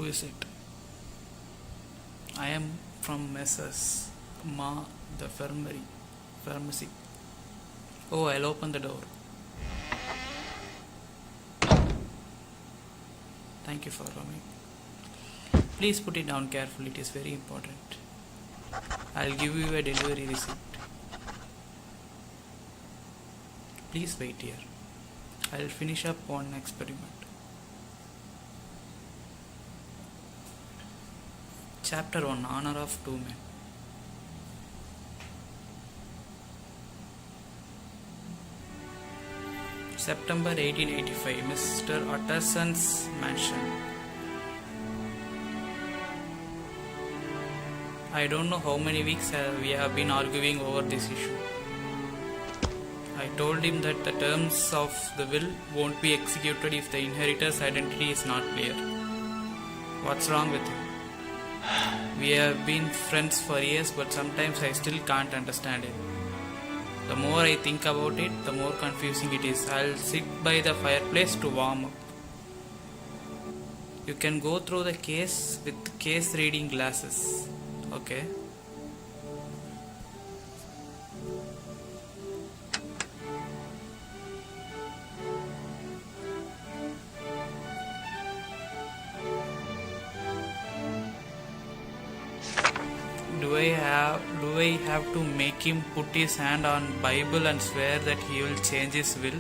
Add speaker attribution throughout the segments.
Speaker 1: is it? I am from Messrs. The Pharmacy. Oh, I'll open the door. Thank you for coming. Please put it down carefully, it is very important. I'll give you a delivery receipt. Please wait here. I'll finish up one experiment. Chapter 1, Honor of Two Men. September 1885, Mr. Utterson's mansion. I don't know how many weeks we have been arguing over this issue. I told him that the terms of the will won't be executed if the inheritor's identity is not clear. What's wrong with him? We have been friends for years, but sometimes I still can't understand it. The more I think about it, the more confusing it is. I'll sit by the fireplace to warm up. You can go through the case with case reading glasses. Okay. Do I have to make him put his hand on Bible and swear that he will change his will?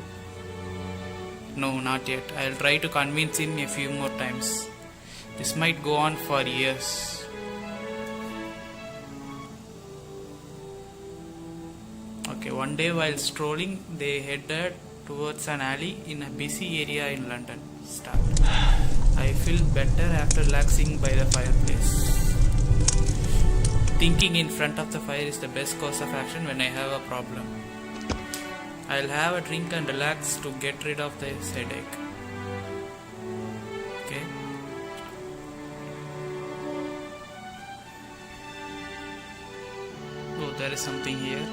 Speaker 1: No, not yet. I'll try to convince him a few more times. This might go on for years. Okay, one day while strolling, they headed towards an alley in a busy area in London. Start. I feel better after relaxing by the fireplace. Thinking in front of the fire is the best course of action when I have a problem. I'll have a drink and relax to get rid of the headache. Okay. Oh, there is something here.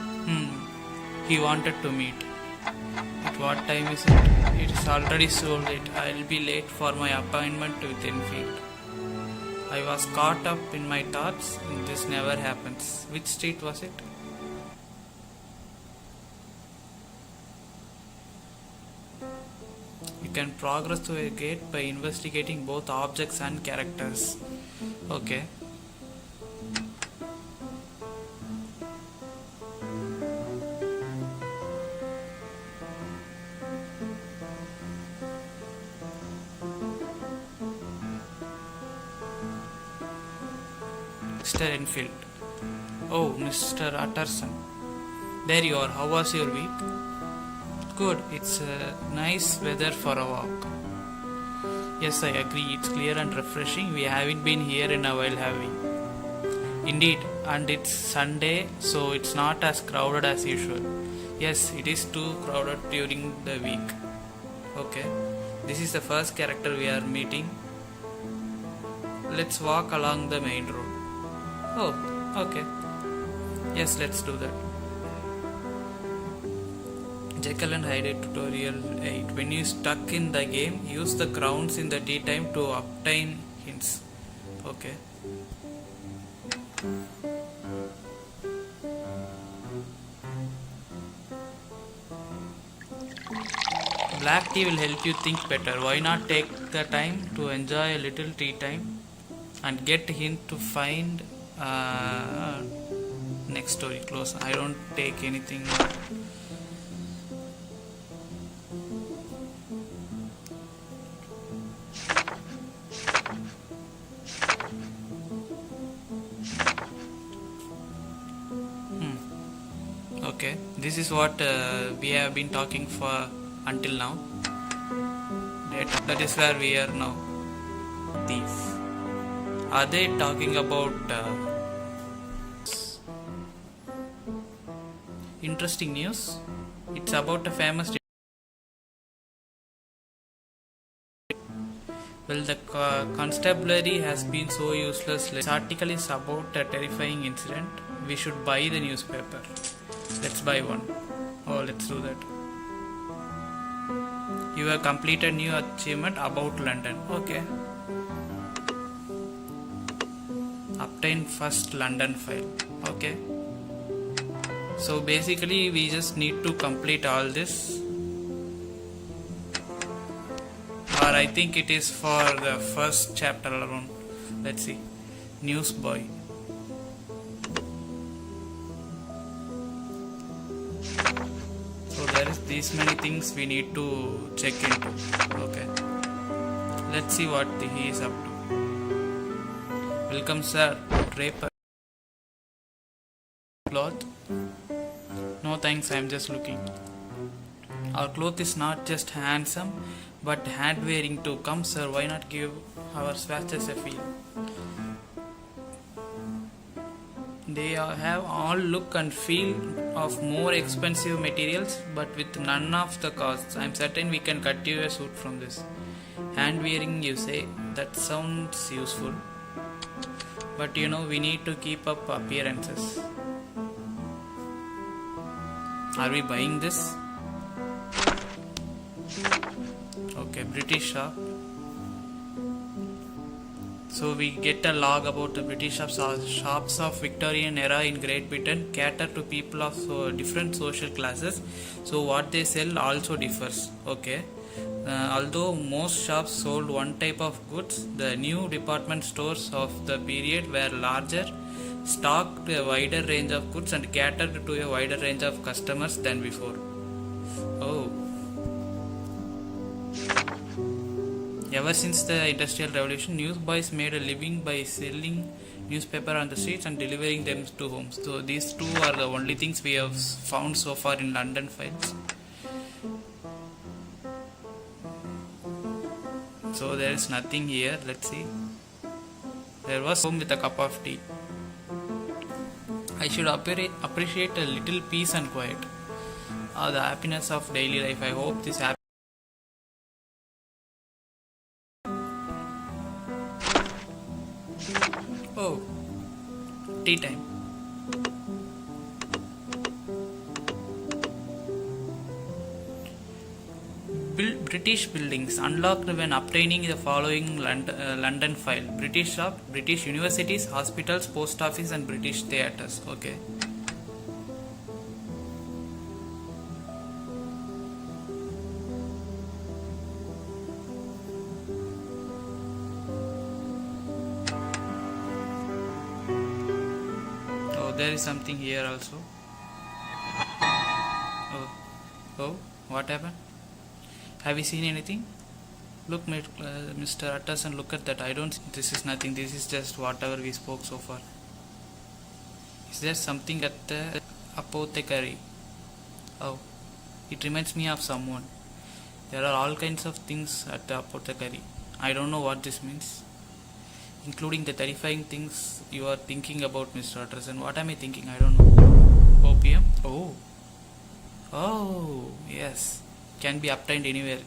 Speaker 1: He wanted to meet. At what time is it? It is already so late. I'll be late for my appointment with Enfield. I was caught up in my thoughts and this never happens. Which street was it? You can progress through a gate by investigating both objects and characters. Okay. Mr. Enfield. Oh, Mr. Utterson. There you are. How was your week? Good. It's nice weather for a walk. Yes, I agree. It's clear and refreshing. We haven't been here in a while, have we? Indeed. And it's Sunday, so it's not as crowded as usual. Yes, it is too crowded during the week. Okay. This is the first character we are meeting. Let's walk along the main road. Oh, okay. Yes, let's do that. Jekyll and Hyde tutorial 8. When you stuck in the game, use the crowns in the tea time to obtain hints. Okay. Black tea will help you think better. Why not take the time to enjoy a little tea time and get a hint to find next story close. I don't take anything. Okay, this is what we have been talking for until now. That is where we are now. Thief. Are they talking about interesting news? It's about a famous. Well, the constabulary has been so useless. This article is about a terrifying incident. We should buy the newspaper. Let's buy one. Oh, let's do that. You have completed new achievement about London. Okay. Obtain first London file. Okay. So basically we just need to complete all this. Or I think it is for the first chapter alone. Let's see. Newsboy. So there is these many things we need to check into. Okay. Let's see what he is up to. Welcome sir. Draper. Cloth. No thanks, I am just looking. Our cloth is not just handsome but hand wearing too. Come sir, why not give our swatches a feel? They have all look and feel of more expensive materials but with none of the costs. I am certain we can cut you a suit from this. Hand wearing, you say? That sounds useful. But you know, we need to keep up appearances. Are we buying this? Okay, British shop. So we get a log about the British shops. Shops of Victorian era in Great Britain cater to people of different social classes. So what they sell also differs. Okay. Although most shops sold one type of goods, the new department stores of the period were larger, stocked a wider range of goods and catered to a wider range of customers than before. Oh. Ever since the Industrial Revolution, newsboys made a living by selling newspaper on the streets and delivering them to homes. So these two are the only things we have found so far in London files. So there is nothing here. Let's see. There was home with a cup of tea. I should appreciate a little peace and quiet. The happiness of daily life. I hope this happens. Oh, tea time. British buildings unlocked when obtaining the following London file. British shop, British universities, hospitals, post office and British theatres. Okay. Oh, there is something here also. Oh, what happened? Have you seen anything? Look, Mr. Utterson, look at that. I don't. This is nothing. This is just whatever we spoke so far. Is there something at the apothecary? Oh, it reminds me of someone. There are all kinds of things at the apothecary. I don't know what this means, including the terrifying things you are thinking about, Mr. Utterson. What am I thinking? I don't know. Opium? Oh, yes. Can be obtained anywhere.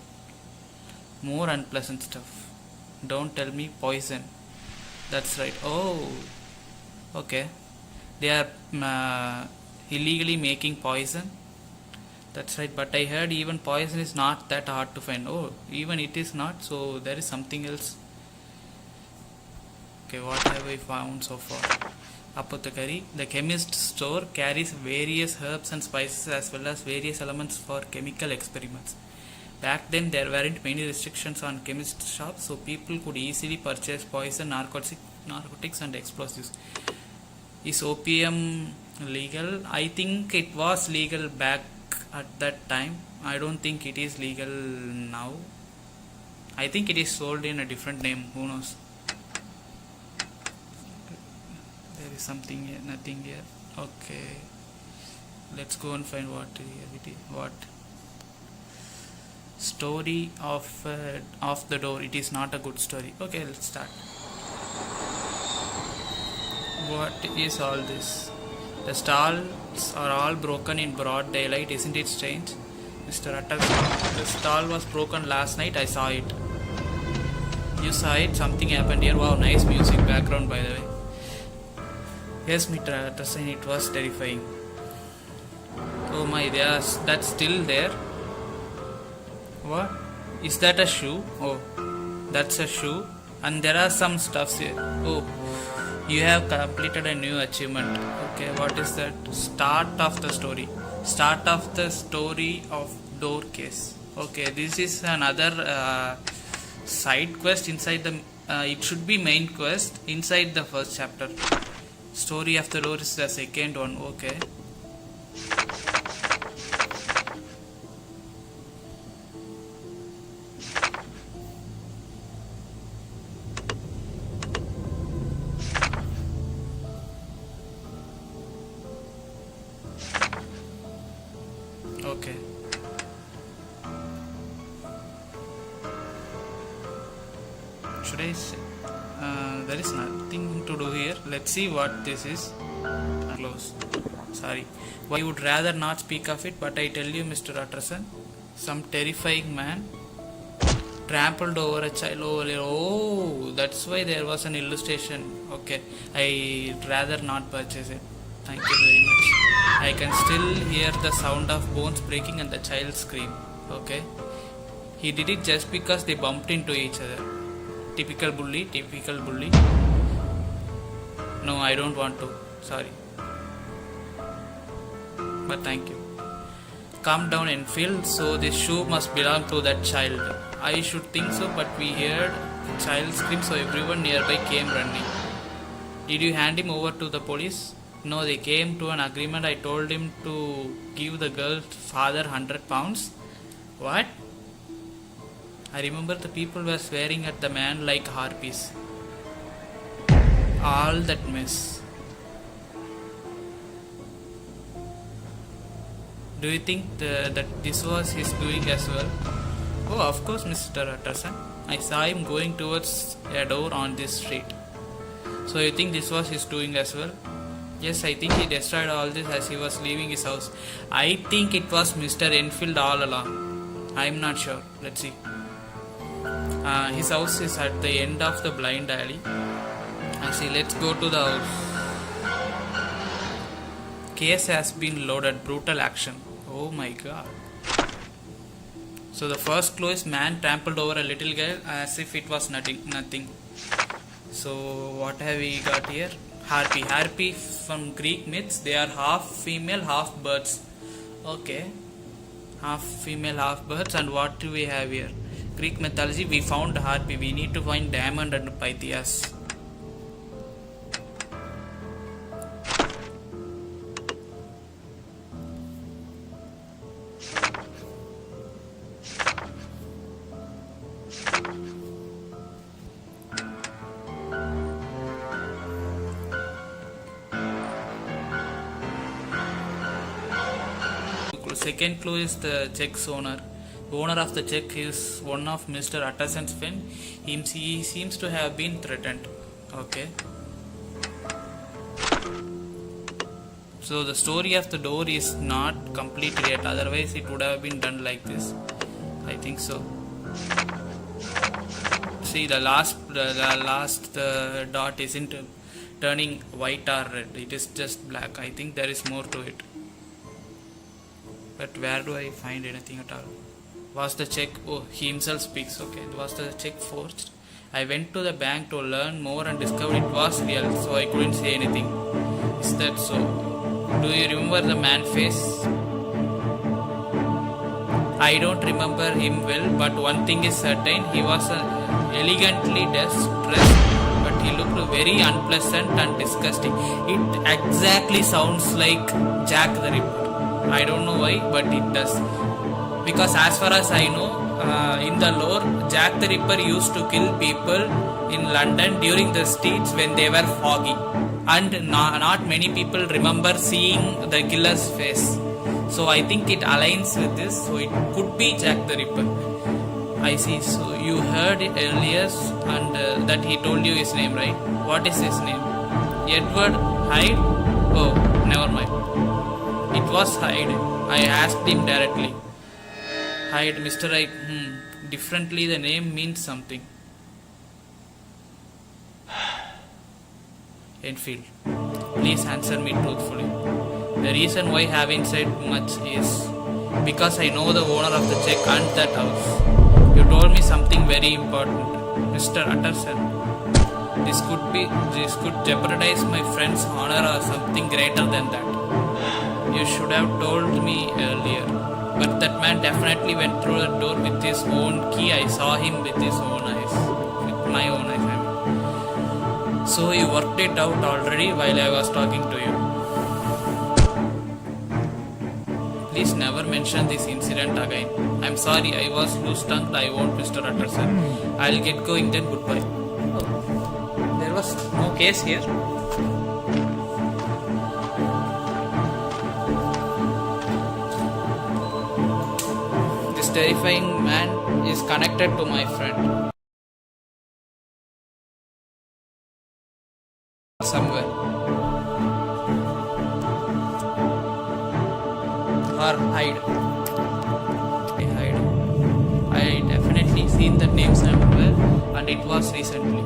Speaker 1: More unpleasant stuff. Don't tell me poison. That's right. Oh, okay. They are illegally making poison. That's right. But I heard even poison is not that hard to find. Oh, even it is not. So there is something else. Okay, what have I found so far? Apothecary. The chemist store carries various herbs and spices as well as various elements for chemical experiments. Back then there weren't many restrictions on chemist shops, so people could easily purchase poison, narcotics and explosives. Is opium legal? I think it was legal back at that time. I don't think it is legal now. I think it is sold in a different name. Who knows? Something here, nothing here. Okay, let's go and find what story of the door. It is not a good story. Okay, let's start. What is all this? The stalls are all broken in broad daylight. Isn't it strange, Mr. Utterson? The stall was broken last night. I saw it. You saw it? Something happened here. Wow, nice music background by the way. Yes, Mr. Utterson, it was terrifying. Oh my, that's still there. What? Is that a shoe? Oh, that's a shoe. And there are some stuffs here. Oh, You have completed a new achievement. Okay, what is that? Start of the story. Start of the story of door case. Okay, this is another side quest inside the. It should be main quest inside the first chapter. Story of the door is the second one. Okay. Okay. Should I say? There is nothing to do here. Let's see what this is. Close. Sorry. I would rather not speak of it, but I tell you, Mr. Utterson, some terrifying man trampled over a child over here. Oh, that's why there was an illustration. Okay. I'd rather not purchase it. Thank you very much. I can still hear the sound of bones breaking and the child scream. Okay. He did it just because they bumped into each other. Typical bully, typical bully. No, I don't want to. Sorry. But thank you. Calm down, Enfield. So this shoe must belong to that child. I should think so, but we heard the child scream, so everyone nearby came running. Did you hand him over to the police? No, they came to an agreement. I told him to give the girl's father £100. What? I remember the people were swearing at the man like harpies. All that mess. Do you think that this was his doing as well? Oh, of course, Mr. Utterson. I saw him going towards a door on this street. So you think this was his doing as well? Yes, I think he destroyed all this as he was leaving his house. I think it was Mr. Enfield all along. I am not sure. Let's see. His house is at the end of the blind alley. I see. Let's go to the house. Case has been loaded. Brutal action. Oh my god. So the first clue is man trampled over a little girl as if it was nothing. So what have we got here? Harpy. Harpy from Greek myths. They are half female, half birds. Okay. Half female, half birds. And what do we have here? Greek mythology. We found Harpy. We need to find Diamond and Pythias. Second clue is the check's owner. The owner of the check is one of Mr. Utterson's friends. He seems to have been threatened. Okay. So the story of the door is not complete yet. Otherwise, it would have been done like this. I think so. See, the last dot isn't turning white or red. It is just black. I think there is more to it. But where do I find anything at all? Was the check... Oh, he himself speaks. Okay. Was the check forged? I went to the bank to learn more and discovered it was real, so I couldn't say anything. Is that so? Do you remember the man's face? I don't remember him well, but one thing is certain. He was elegantly dressed, but he looked very unpleasant and disgusting. It exactly sounds like Jack the Ripper. I don't know why, but it does. Because as far as I know, in the lore, Jack the Ripper used to kill people in London during the streets when they were foggy. And not many people remember seeing the killer's face. So I think it aligns with this. So it could be Jack the Ripper. I see. So you heard it earlier and that he told you his name, right? What is his name? Edward Hyde? Oh, never mind. It was Hyde. I asked him directly. Hyde, Mr. Hyde. Differently, the name means something. Enfield, please answer me truthfully. The reason why I haven't said much is because I know the owner of the check and that house. You told me something very important, Mr. Utterson. This could jeopardize my friend's honor or something greater than that. You should have told me earlier. But that man definitely went through the door with his own key. I saw him with his own eyes. With my own eyes, I mean. So you worked it out already while I was talking to you. Please never mention this incident again. I'm sorry, I was loose-tongued. I won't, Mr. Utterson. I'll get going then. Goodbye. Oh, there was no case here. This terrifying man is connected to my friend. Somewhere. Or Hyde. I definitely seen the name somewhere, and it was recently.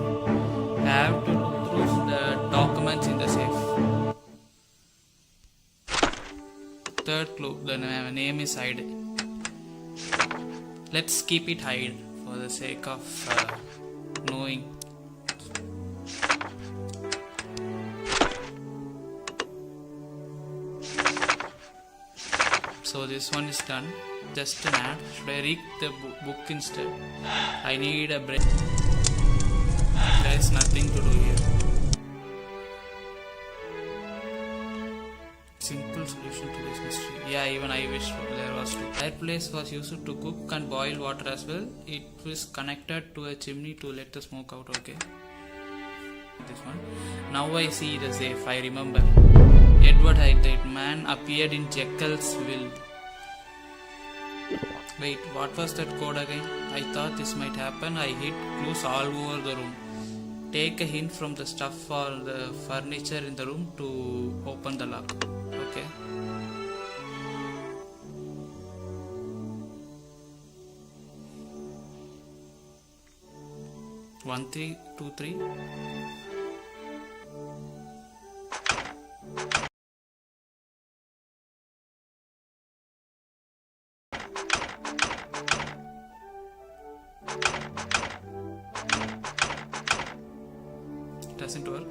Speaker 1: I have to look through the documents in the safe. Third clue, the name is Hyde. Let's keep it Hyde for the sake of knowing. So this one is done. Just an ad. Should I read the book instead? I need a break. There is nothing to do here. Simple solution to this mystery. Yeah, even I wish there was too. Fireplace was used to cook and boil water as well. It was connected to a chimney to let the smoke out. Okay. This one. Now I see the safe. I remember. Edward Hyde, that man, appeared in Jekyll's will. Wait, what was that code again? I thought this might happen. I hid clues all over the room. Take a hint from the stuff or the furniture in the room to open the lock. Okay. One, 3, 2, 3. Doesn't work.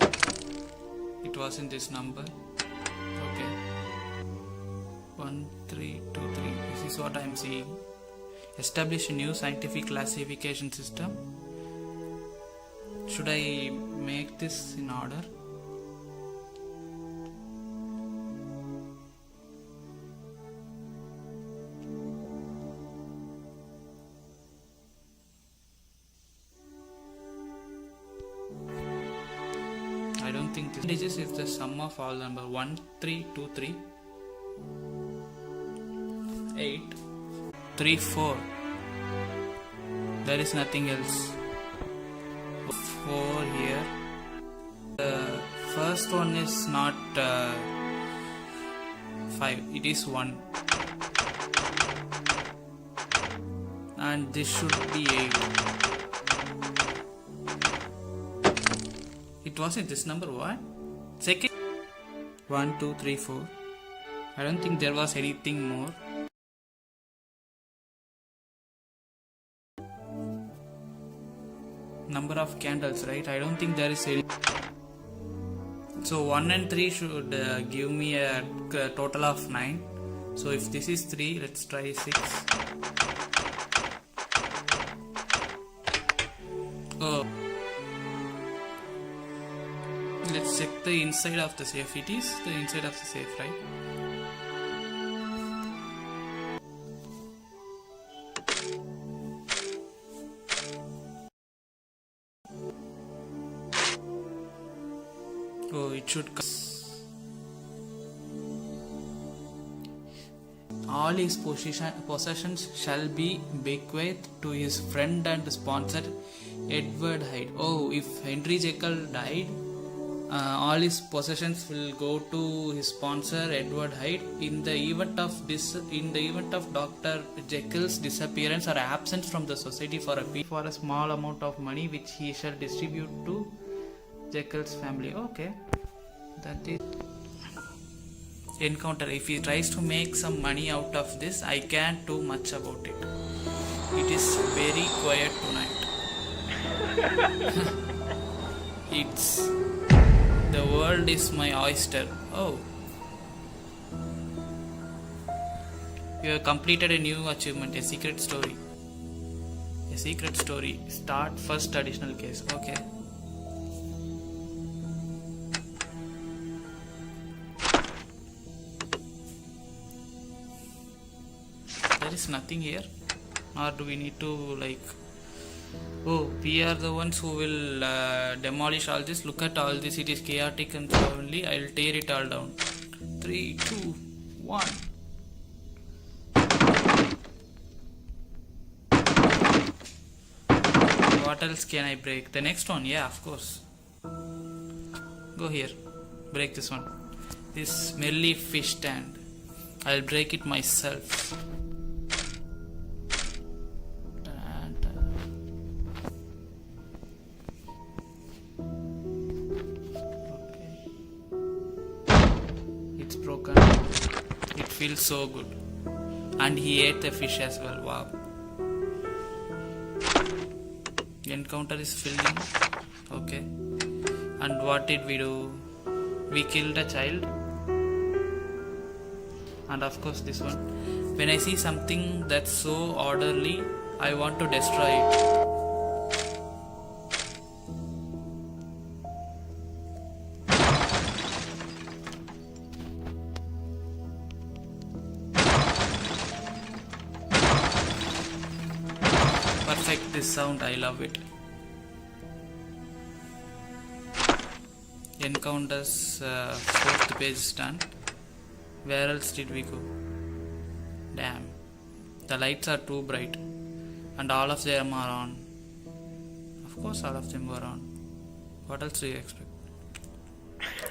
Speaker 1: It was in this number. Okay. 1, 3, 2, 3. This is what I am seeing. Establish a new scientific classification system. Should I make this in order? I don't think this digits is the sum of all number 1, 3, 2, 3, 8, 3, 4. There is nothing else. 4 here. The first one is not 5, it is 1. And this should be 8. It was in this number. What? Second. 1, 2, 3, 4. I don't think there was anything more. Number of candles, right? I don't think there is any. So 1 and 3 should give me a total of 9. So if this is 3, let's try 6. Oh. Let's check the inside of the safe. It is the inside of the safe, right? Oh, it should come. All his possessions shall be bequeathed to his friend and sponsor Edward Hyde. Oh, if Henry Jekyll died, all his possessions will go to his sponsor Edward Hyde. In the event of Dr. Jekyll's disappearance or absence from the society for a small amount of money, which he shall distribute to Jekyll's family. Okay, that is encounter. If he tries to make some money out of this, I can't do much about it. It is very quiet tonight. It's the world is my oyster. Oh. You have completed a new achievement, a secret story. A secret story. Start first additional case. Okay. There is nothing here. Or do we need to like... Oh, we are the ones who will demolish all this. Look at all this. It is chaotic and only. I will tear it all down. 3, 2, 1. What else can I break? The next one, yeah, of course. Go here. Break this one. This smelly fish stand. I'll break it myself. It's broken. It feels so good. And he ate the fish as well. Wow. Encounter is filling. Okay. And what did we do? We killed a child. And of course this one. When I see something that's so orderly, I want to destroy it. Perfect, this sound, I love it. Encounters, 4th page done. Where else did we go? Damn, the lights are too bright and all of them are on. Of course all of them were on. What else do you expect?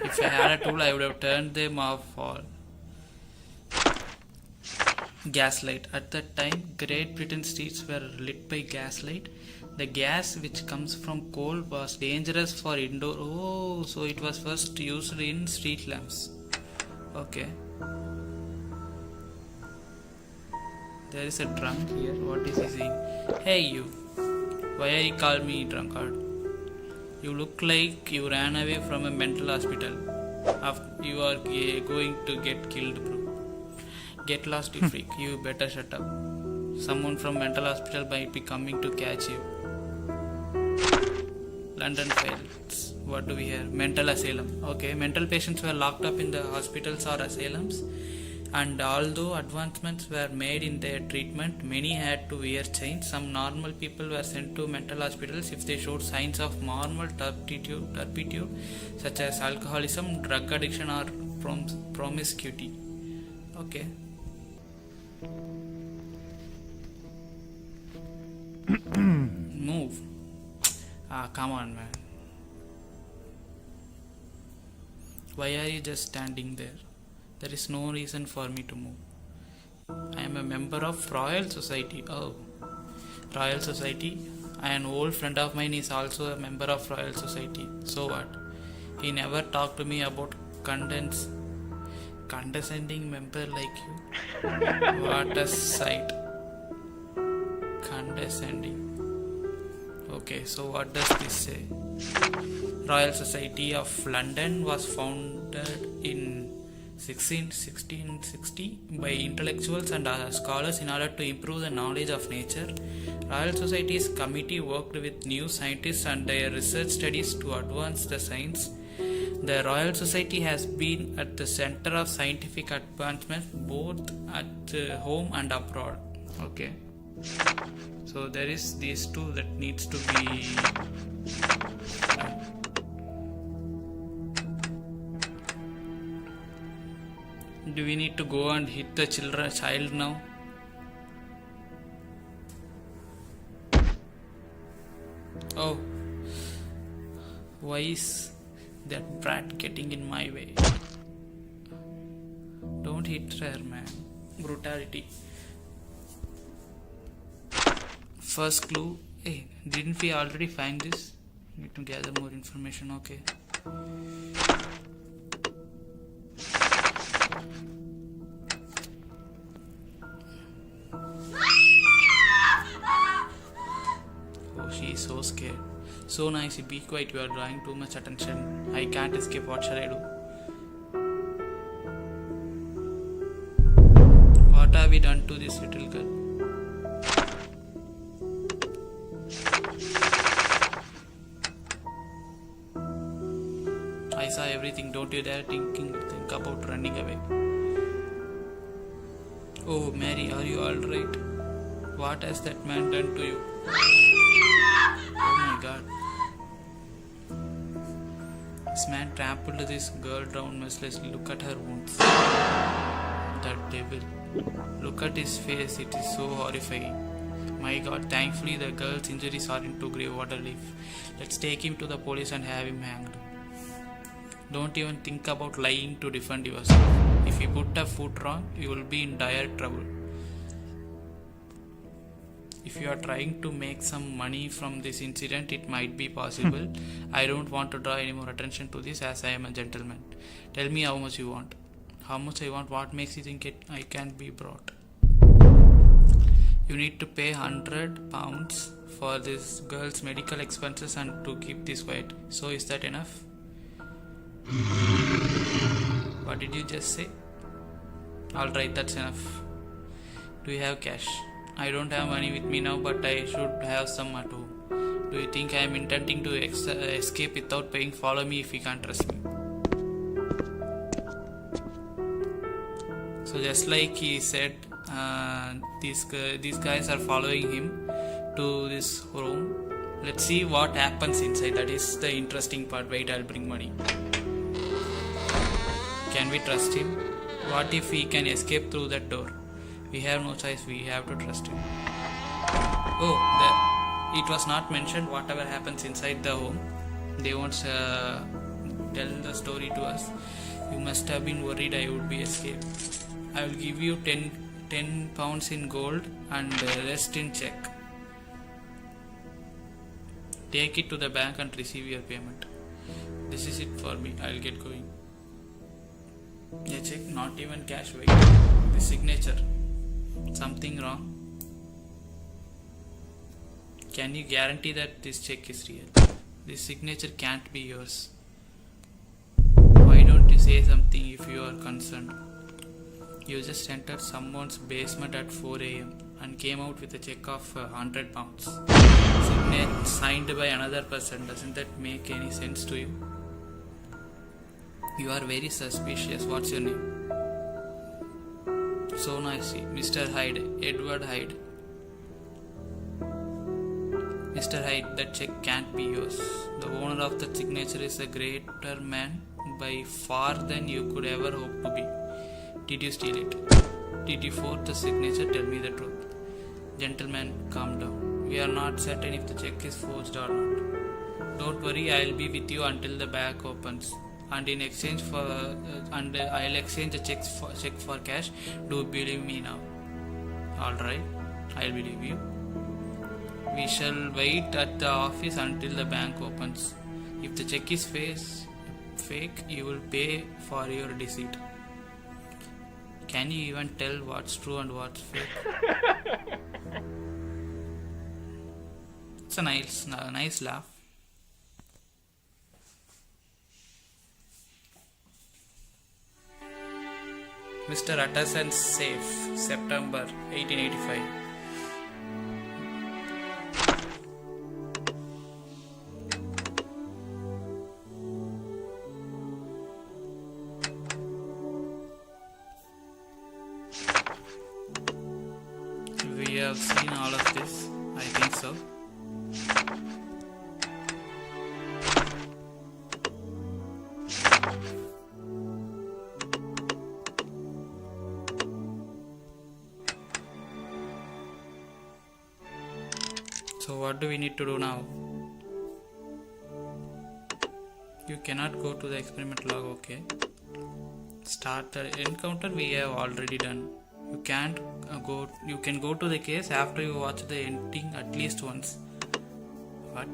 Speaker 1: If I had a tool, I would have turned them off all. Gaslight. At that time, Great Britain streets were lit by gaslight. The gas which comes from coal was dangerous for indoor. Oh, so it was first used in street lamps. Okay. There is a drunk here. What is he saying? Hey you. Why are you calling me drunkard? You look like you ran away from a mental hospital. You are going to get killed, bro. Get lost, you freak. You better shut up. Someone from mental hospital might be coming to catch you. London fails. What do we hear? Mental asylum. Okay, mental patients were locked up in the hospitals or asylums, and although advancements were made in their treatment, many had to wear chains. Some normal people were sent to mental hospitals if they showed signs of moral turpitude such as alcoholism, drug addiction or promiscuity. Okay. Move. Come on, man. Why are you just standing there? There is no reason for me to move. I am a member of Royal Society. Oh, Royal Society. An old friend of mine is also a member of Royal Society. So what? He never talked to me about condescending member like you. What a sight. Condescending. Okay, so what does this say? Royal Society of London was founded in 1660 by intellectuals and scholars in order to improve the knowledge of nature. Royal Society's committee worked with new scientists and their research studies to advance the science. The Royal Society has been at the center of scientific advancement both at home and abroad. Okay. So there is these two that needs to be done. Do we need to go and hit the child now? Oh, why is that brat getting in my way? Don't hit her, man. Brutality. First clue. Hey, didn't we already find this? Need to gather more information. Okay. Oh, she is so scared. So nice, be quiet, you are drawing too much attention. I can't escape, what shall I do? What have we done to this little girl? I saw everything, don't you dare think about running away. Oh, Mary, are you alright? What has that man done to you? Oh my god. This man trampled this girl down mercilessly. Look at her wounds. That devil. Look at his face, it is so horrifying. My god, thankfully the girl's injuries aren't too grave. What a relief. Let's take him to the police and have him hanged. Don't even think about lying to defend yourself. If you put a foot wrong, you will be in dire trouble. If you are trying to make some money from this incident, it might be possible. I don't want to draw any more attention to this as I am a gentleman. Tell me how much you want. How much I want? What makes you think I can be brought? You need to pay £100 for this girl's medical expenses and to keep this quiet. So is that enough? What did you just say? Alright, that's enough. Do you have cash? I don't have money with me now, but I should have some at home. Do you think I am intending to escape without paying? Follow me if you can't trust me. So just like he said, these guys are following him to this room. Let's see what happens inside. That is the interesting part. Wait, I'll bring money. Can we trust him? What if he can escape through that door? We have no choice, we have to trust him. Oh, it was not mentioned whatever happens inside the home. They won't tell the story to us. You must have been worried I would be escaped. I will give you 10 pounds in gold and the rest in check. Take it to the bank and receive your payment. This is it for me. I'll get going. A check, not even cash. Wait. The signature. Something wrong? Can you guarantee that this check is real? This signature can't be yours. Why don't you say something if you are concerned? You just entered someone's basement at 4 a.m. and came out with a check of £100. Signature signed by another person. Doesn't that make any sense to you? You are very suspicious. What's your name? So nice. Mr. Hyde. Edward Hyde. Mr. Hyde, that check can't be yours. The owner of the signature is a greater man by far than you could ever hope to be. Did you steal it? Did you forge the signature? Tell me the truth. Gentlemen, calm down. We are not certain if the check is forged or not. Don't worry, I'll be with you until the bank opens. And in exchange for I'll exchange the check for cash. Do believe me now. Alright, I'll believe you. We shall wait at the office until the bank opens. If the check is fake, you will pay for your deceit. Can you even tell what's true and what's fake? It's a nice laugh. Mr. Utterson's Safe, September 1885. We have seen all of this, I think so. So what do we need to do now? You cannot go to the experiment log, okay. Start the encounter we have already done. You can go to the case after you watch the ending at least once. What?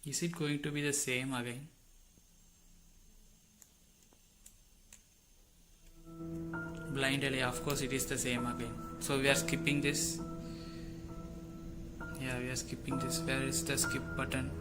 Speaker 1: Is it going to be the same again? blindly. Of course, it is the same again. So we are skipping this. Yeah, we are skipping this. Where is the skip button?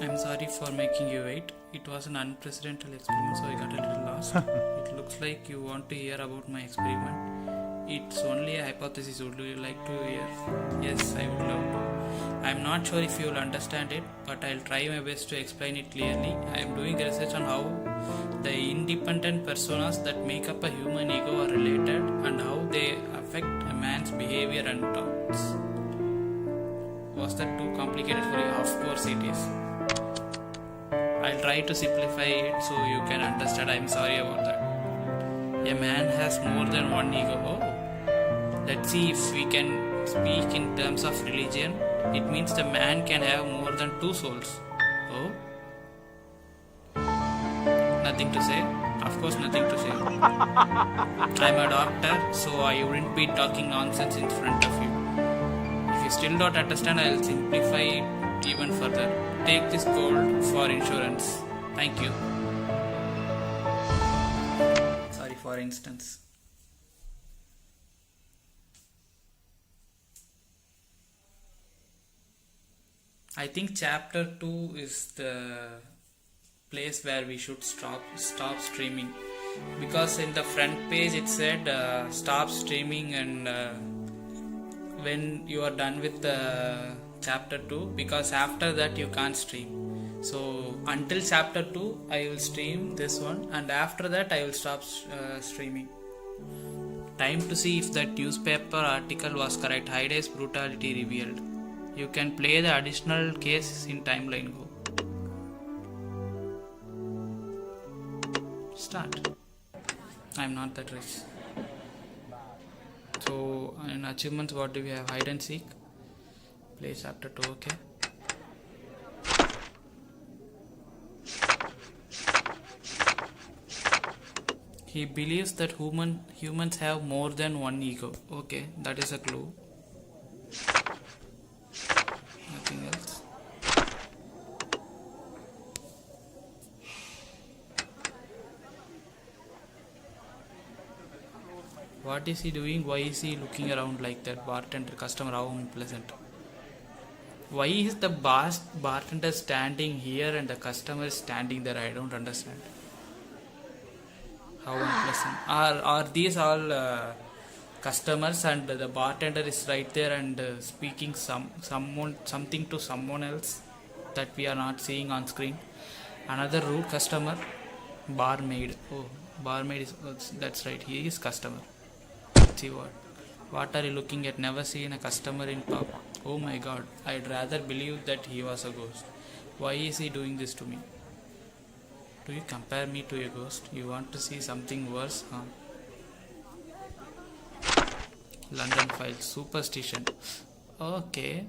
Speaker 1: I'm sorry for making you wait. It was an unprecedented experiment, so I got a little lost. It looks like you want to hear about my experiment. It's only a hypothesis. Would you like to hear? Yes, I would love to. I'm not sure if you'll understand it, but I'll try my best to explain it clearly. I'm doing research on how the independent personas that make up a human ego are related and how they affect a man's behavior and thoughts. Was that too complicated for you? Of course it is. I'll try to simplify it so you can understand. I'm sorry about that. A man has more than one ego. Oh, let's see if we can speak in terms of religion. It means the man can have more than two souls. Oh, nothing to say. Of course, nothing to say. I'm a doctor, so I wouldn't be talking nonsense in front of you. If you still don't understand, I'll simplify it even further. Take this gold for insurance. Thank you. Sorry for instance. I think chapter 2 is the place where we should stop streaming, because in the front page it said stop streaming and when you are done with the chapter 2, because after that you can't stream. So until chapter 2 I will stream this one, and after that I will stop streaming. Time to see if that newspaper article was correct. Hyde's brutality revealed. You can play the additional cases in timeline. Go. Start. I'm not that rich. So in achievements, what do we have? Hide and seek. Play chapter 2. Okay. He believes that humans have more than one ego. Okay, that is a clue. Nothing else. What is he doing? Why is he looking around like that? Bartender, customer, how unpleasant. Why is the bartender standing here and the customer is standing there? I don't understand. How unpleasant. Are these all customers and the bartender is right there and speaking something to someone else that we are not seeing on screen? Another rude customer. Barmaid. Oh, barmaid is, that's right, he is customer. Let's see what are you looking at? Never seen a customer in pub. Oh my god, I'd rather believe that he was a ghost. Why is he doing this to me? Do you compare me to a ghost? You want to see something worse, huh? London Files. Superstition. Okay.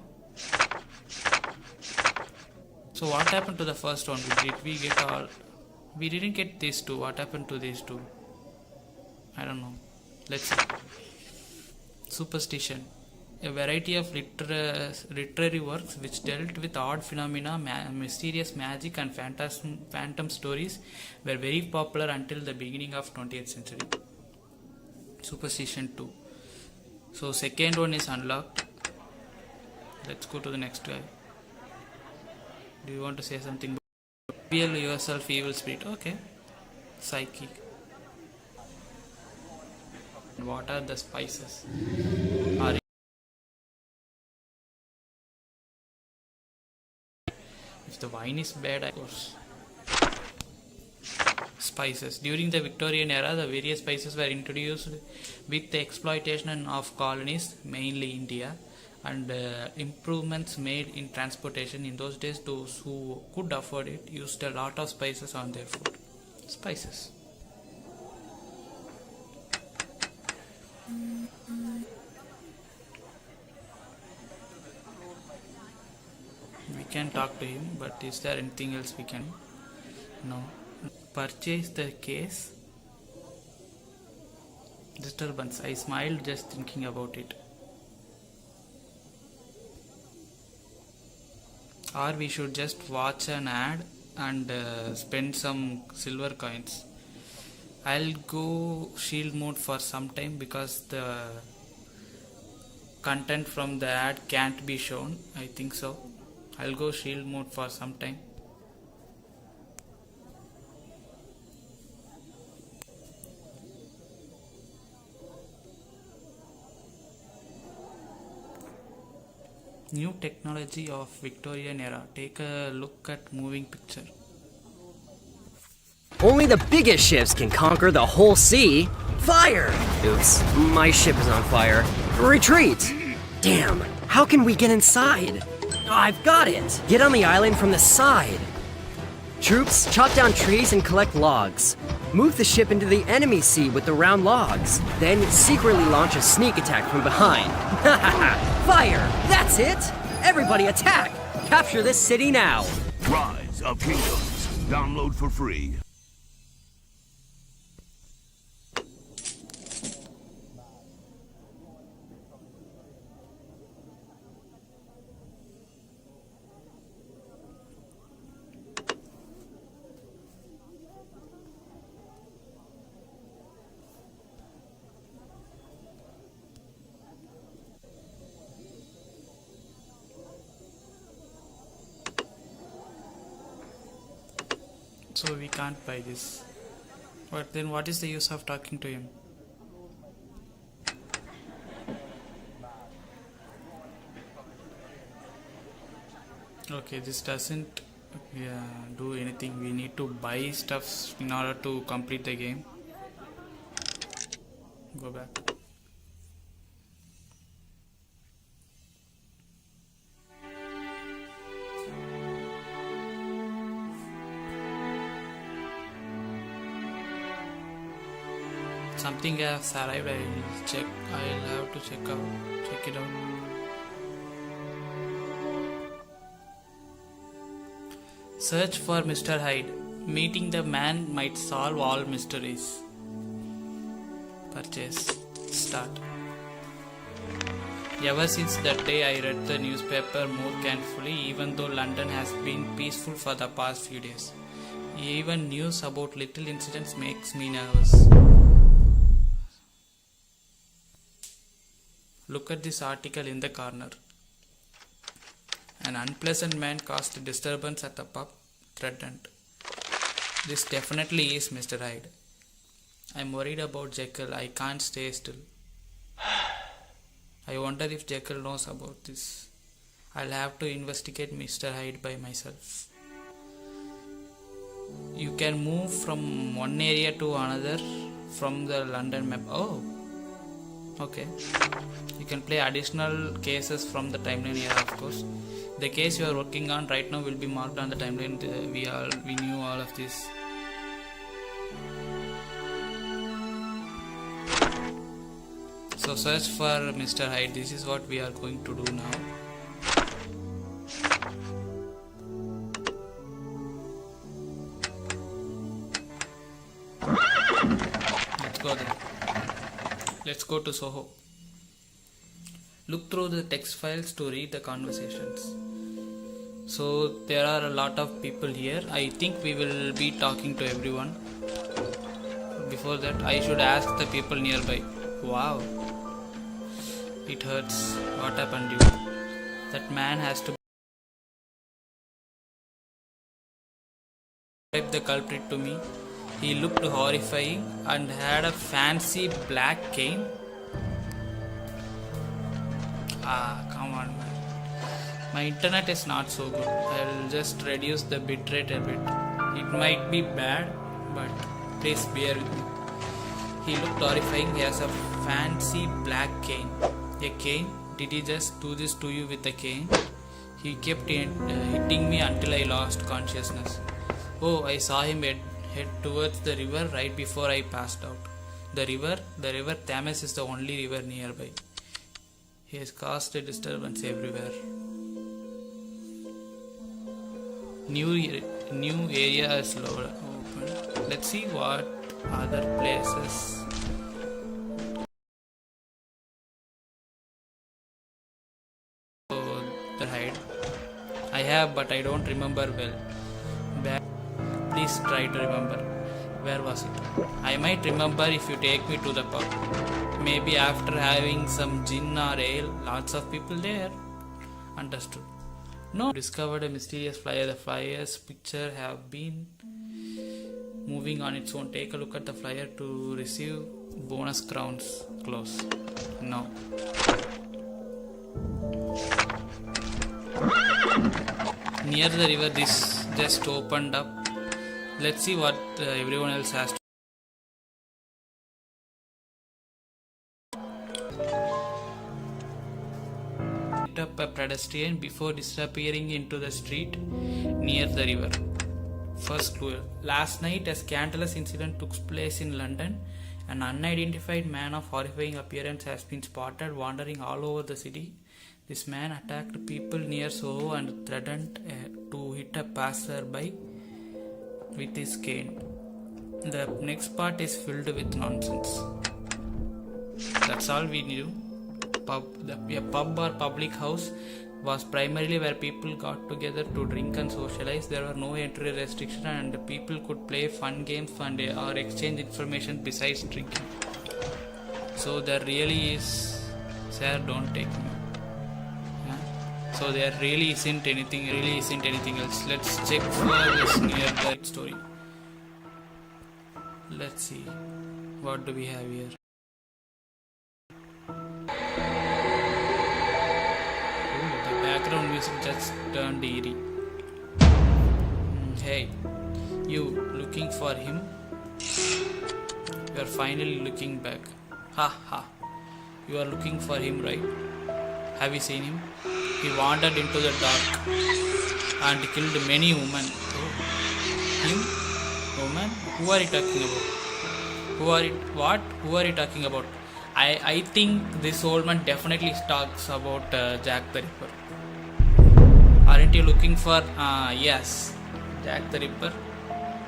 Speaker 1: So what happened to the first one? Did we get all? We didn't get these two. What happened to these two? I don't know. Let's see. Superstition. A variety of literary works which dealt with odd phenomena, mysterious magic and phantom stories were very popular until the beginning of 20th century. Superstition 2. So second one is unlocked. Let's go to the next guy. Do you want to say something? Reveal yourself, evil spirit. Okay. Psychic. What are the spices? If the wine is bad, of course. Spices. During the Victorian era, the various spices were introduced with the exploitation of colonies, mainly India, and improvements made in transportation. In those days, those who could afford it used a lot of spices on their food. Spices. We can talk to him, but is there anything else we can? No. Purchase the case. Disturbance. I smiled just thinking about it. Or we should just watch an ad and spend some silver coins. I'll go shield mode for some time because the content from the ad can't be shown. I think so. I'll go shield mode for some time. New technology of Victorian era. Take a look at moving picture.
Speaker 2: Only the biggest ships can conquer the whole sea. Fire! Oops, my ship is on fire. Retreat! Damn, how can we get inside? I've got it! Get on the island from the side. Troops, chop down trees and collect logs. Move the ship into the enemy sea with the round logs. Then secretly launch a sneak attack from behind. Fire! That's it! Everybody attack! Capture this city now!
Speaker 3: Rise of Kingdoms. Download for free.
Speaker 1: So we can't buy this. But then what is the use of talking to him? Okay, this doesn't do anything. We need to buy stuff in order to complete the game. Go back. Something has arrived. I'll check. I'll have to check it out. Search for Mr. Hyde. Meeting the man might solve all mysteries. Purchase. Start. Ever since that day I read the newspaper more carefully, even though London has been peaceful for the past few days. Even news about little incidents makes me nervous. Look at this article in the corner. An unpleasant man caused a disturbance at the pub, threatened. This definitely is Mr. Hyde. I'm worried about Jekyll. I can't stay still. I wonder if Jekyll knows about this. I'll have to investigate Mr. Hyde by myself. You can move from one area to another from the London map. Oh, okay. You can play additional cases from the timeline here, of course. The case you are working on right now will be marked on the timeline. We knew all of this. So search for Mr. Hyde. This is what we are going to do now. Let's go there. Let's go to Soho. Look through the text files to read the conversations. So there are a lot of people here. I think we will be talking to everyone. Before that, I should ask the people nearby. Wow. It hurts. What happened, dude? That man has to describe the culprit to me. He looked horrifying and had a fancy black cane. Come on, man. My internet is not so good. I'll just reduce the bitrate a bit. It might be bad, but please bear with me. He looked horrifying. He has a fancy black cane. A cane? Did he just do this to you with a cane? He kept hitting me until I lost consciousness. Oh, I saw him head towards the river right before I passed out. The river Thames is the only river nearby. He has caused a disturbance everywhere. New area is open. Let's see what other places. Oh, the hide. I have, but I don't remember well. Please try to remember. Where was it? I might remember if you take me to the pub. Maybe after having some gin or ale. Lots of people there. Understood. No. Discovered a mysterious flyer. The flyer's picture have been moving on its own. Take a look at the flyer to receive bonus crowns. Close. No. Near the river, this just opened up. Let's see what everyone else has to. Picked up a pedestrian before disappearing into the street near the river. First clue. Last night, a scandalous incident took place in London. An unidentified man of horrifying appearance has been spotted wandering all over the city. This man attacked people near Soho and threatened to hit a passerby with his cane. The next part is filled with nonsense. That's all we knew. A pub or public house was primarily where people got together to drink and socialize. There were no entry restrictions and people could play fun games and or exchange information besides drinking. So there really is, sir, don't take me. So there really isn't anything else. Let's check for this near that story. Let's see. What do we have here? The background music just turned eerie. Hey, you looking for him? You are finally looking back. Ha ha. You are looking for him, right? Have you seen him? He wandered into the dark and killed many women. Oh. Him? Woman? Who are you talking about? What? Who are you talking about? I think this old man definitely talks about Jack the Ripper. Aren't you looking for... yes. Jack the Ripper?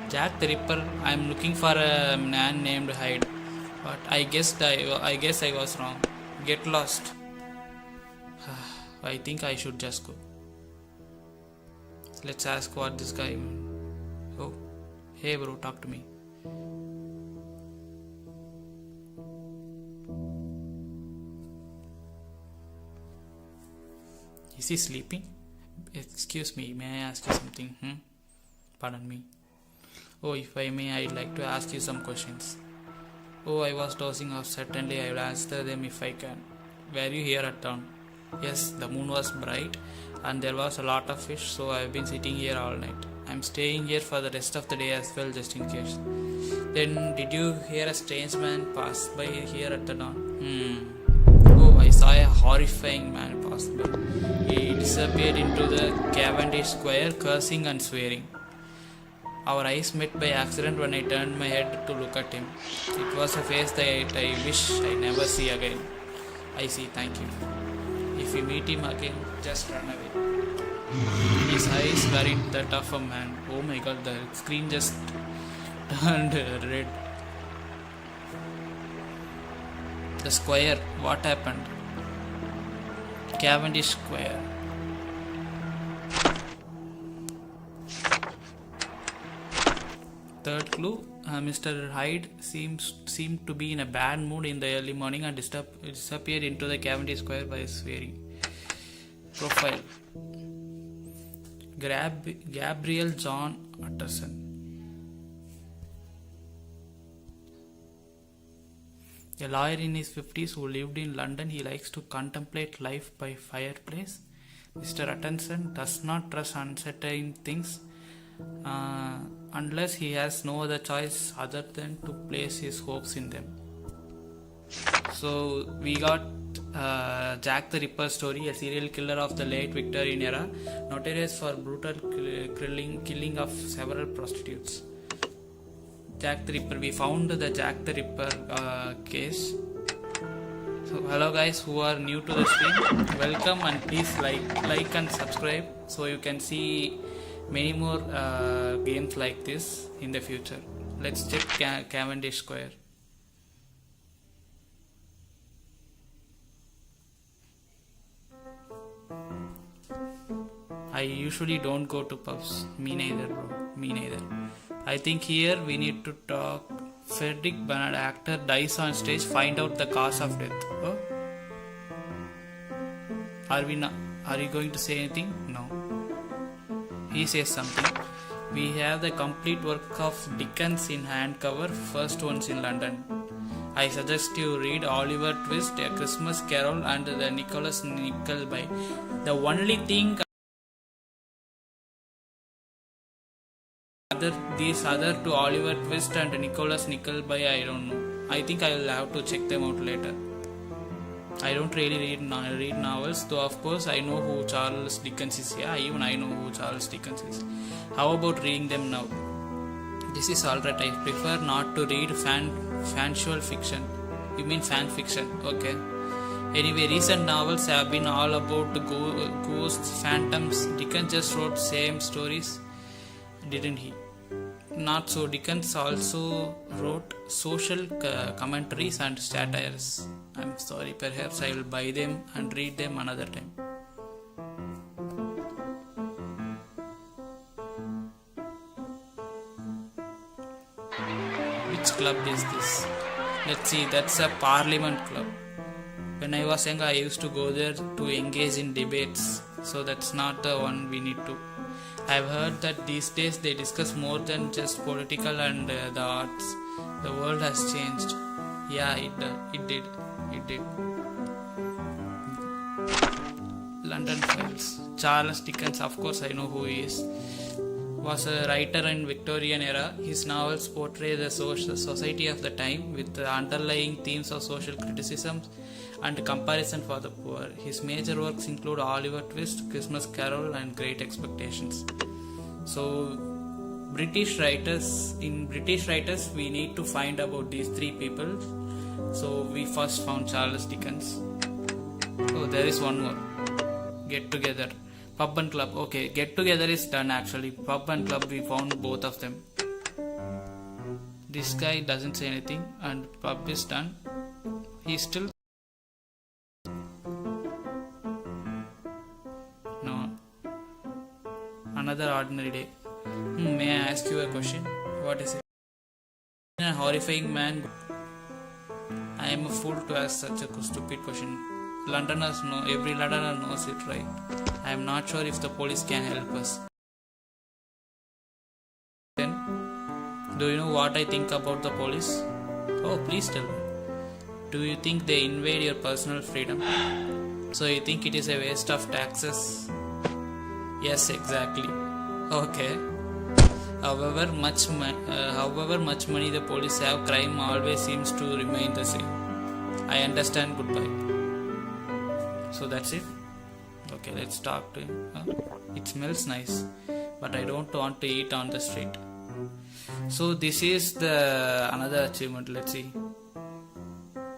Speaker 1: Jack the Ripper? I'm looking for a man named Hyde. But I guess I was wrong. Get lost. I think I should just go. Let's ask what this guy... Oh, hey bro, talk to me. Is he sleeping? Excuse me, may I ask you something? Pardon me. Oh, if I may, I'd like to ask you some questions. Oh, I was dozing off. Certainly, I will answer them if I can. Were you here at dawn? Yes, the moon was bright and there was a lot of fish, so I have been sitting here all night. I am staying here for the rest of the day as well, just in case. Then, did you hear a strange man pass by here at the dawn? Oh, I saw a horrifying man pass by. He disappeared into the Cavendish Square, cursing and swearing. Our eyes met by accident when I turned my head to look at him. It was a face that I wish I never see again. I see, thank you. If you meet him again, just run away. His eyes were that of a man. Oh my god, the screen just turned red. The square, what happened? Cavendish Square. Third clue, Mr. Hyde seemed to be in a bad mood in the early morning and disappeared into the Cavendish Square by swearing. Profile. Gabriel John Utterson. A lawyer in his 50s who lived in London, he likes to contemplate life by fireplace. Mr. Utterson does not trust uncertain things unless he has no other choice other than to place his hopes in them. So we got Jack the Ripper story, a serial killer of the late Victorian era, notorious for brutal killing of several prostitutes. Jack the Ripper. We found the Jack the Ripper case. So hello guys who are new to the stream, welcome, and please like and subscribe so you can see many more games like this in the future. Let's check Cavendish Square. I usually don't go to pubs. Me neither, bro. Me neither. I think here we need to talk. Frederick Bernard, actor, dies on stage. Find out the cause of death. Oh? Are you going to say anything? No. He says something. We have the complete work of Dickens in hand cover. First ones in London. I suggest you read Oliver Twist, A Christmas Carol, and the Nicholas Nickleby. The only thing these other two, Oliver Twist and Nicholas Nickleby, I don't know. I think I will have to check them out later. I don't really read novels, though of course I know who Charles Dickens is. Yeah, even I know who Charles Dickens is. How about reading them now? This is alright. I prefer not to read factual fiction. You mean fan fiction? Okay. Anyway, recent novels have been all about ghosts, phantoms. Dickens just wrote same stories, didn't he? Not so. Dickens also wrote social commentaries and satires. I'm sorry, perhaps I will buy them and read them another time. Which club is this? Let's see, that's a Parliament club. When I was young, I used to go there to engage in debates, so that's not the one we need to. I've heard that these days they discuss more than just political and the arts. The world has changed. Yeah, it did. London Files. Charles Dickens, of course I know who he is. Was a writer in Victorian era. His novels portray the society of the time with the underlying themes of social criticism and comparison for the poor. His major works include Oliver Twist, Christmas Carol, and Great Expectations. So, British writers, we need to find about these three people. So, we first found Charles Dickens. Oh, there is one more. Get Together. Pub and Club. Okay, Get Together is done actually. Pub and Club, we found both of them. This guy doesn't say anything, and Pub is done. He's still. No. Another ordinary day. May I ask you a question? What is it? A horrifying man. I am a fool to ask such a stupid question. Londoners know, every Londoner knows it, right? I am not sure if the police can help us. Then, do you know what I think about the police? Oh, please tell me. Do you think they invade your personal freedom? So you think it is a waste of taxes? Yes, exactly. Okay. However much money the police have, crime always seems to remain the same. I understand. Goodbye. So that's it. Okay, let's talk to him. It smells nice, but I don't want to eat on the street. So this is the another achievement. Let's see.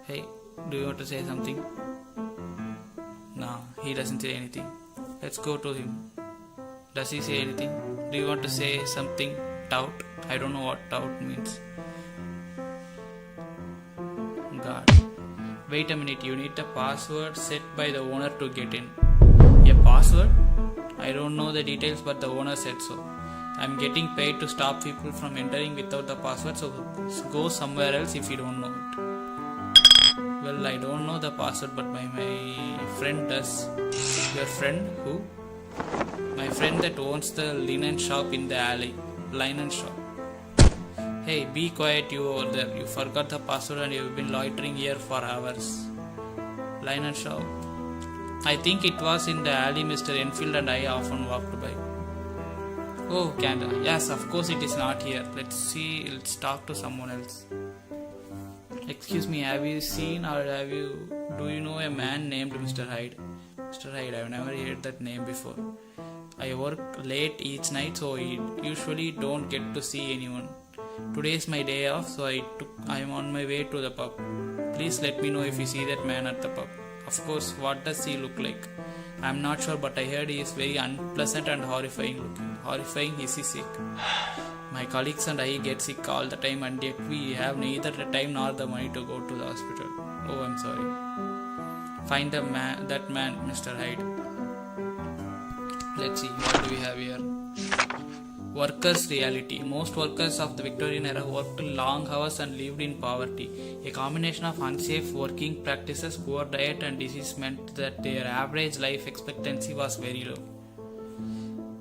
Speaker 1: Hey, do you want to say something? No, he doesn't say anything. Let's go to him. Does he say anything? Do you want to say something? Tout? I don't know what tout means. God. Wait a minute, you need a password set by the owner to get in. A password? I don't know the details, but the owner said so. I'm getting paid to stop people from entering without the password, so go somewhere else if you don't know it. Well, I don't know the password, but my friend does. Your friend? Who? My friend that owns the linen shop in the alley. Linen shop. Hey, be quiet, you over there. You forgot the password and you've been loitering here for hours. Linen shop. I think it was in the alley Mr. Enfield and I often walked by. Oh, Canada. Yes, of course it is not here. Let's talk to someone else. Excuse me, have you seen or do you know a man named Mr. Hyde? Mr. Hyde, I've never heard that name before. I work late each night, so I usually don't get to see anyone. Today is my day off, so I am on my way to the pub. Please let me know if you see that man at the pub. Of course, what does he look like? I am not sure, but I heard he is very unpleasant and horrifying looking. Horrifying, is he sick? My colleagues and I get sick all the time, and yet we have neither the time nor the money to go to the hospital. Oh, I'm sorry. Find that man, Mr. Hyde. Let's see, what do we have here? Workers' reality. Most workers of the Victorian era worked long hours and lived in poverty. A combination of unsafe working practices, poor diet, and disease meant that their average life expectancy was very low.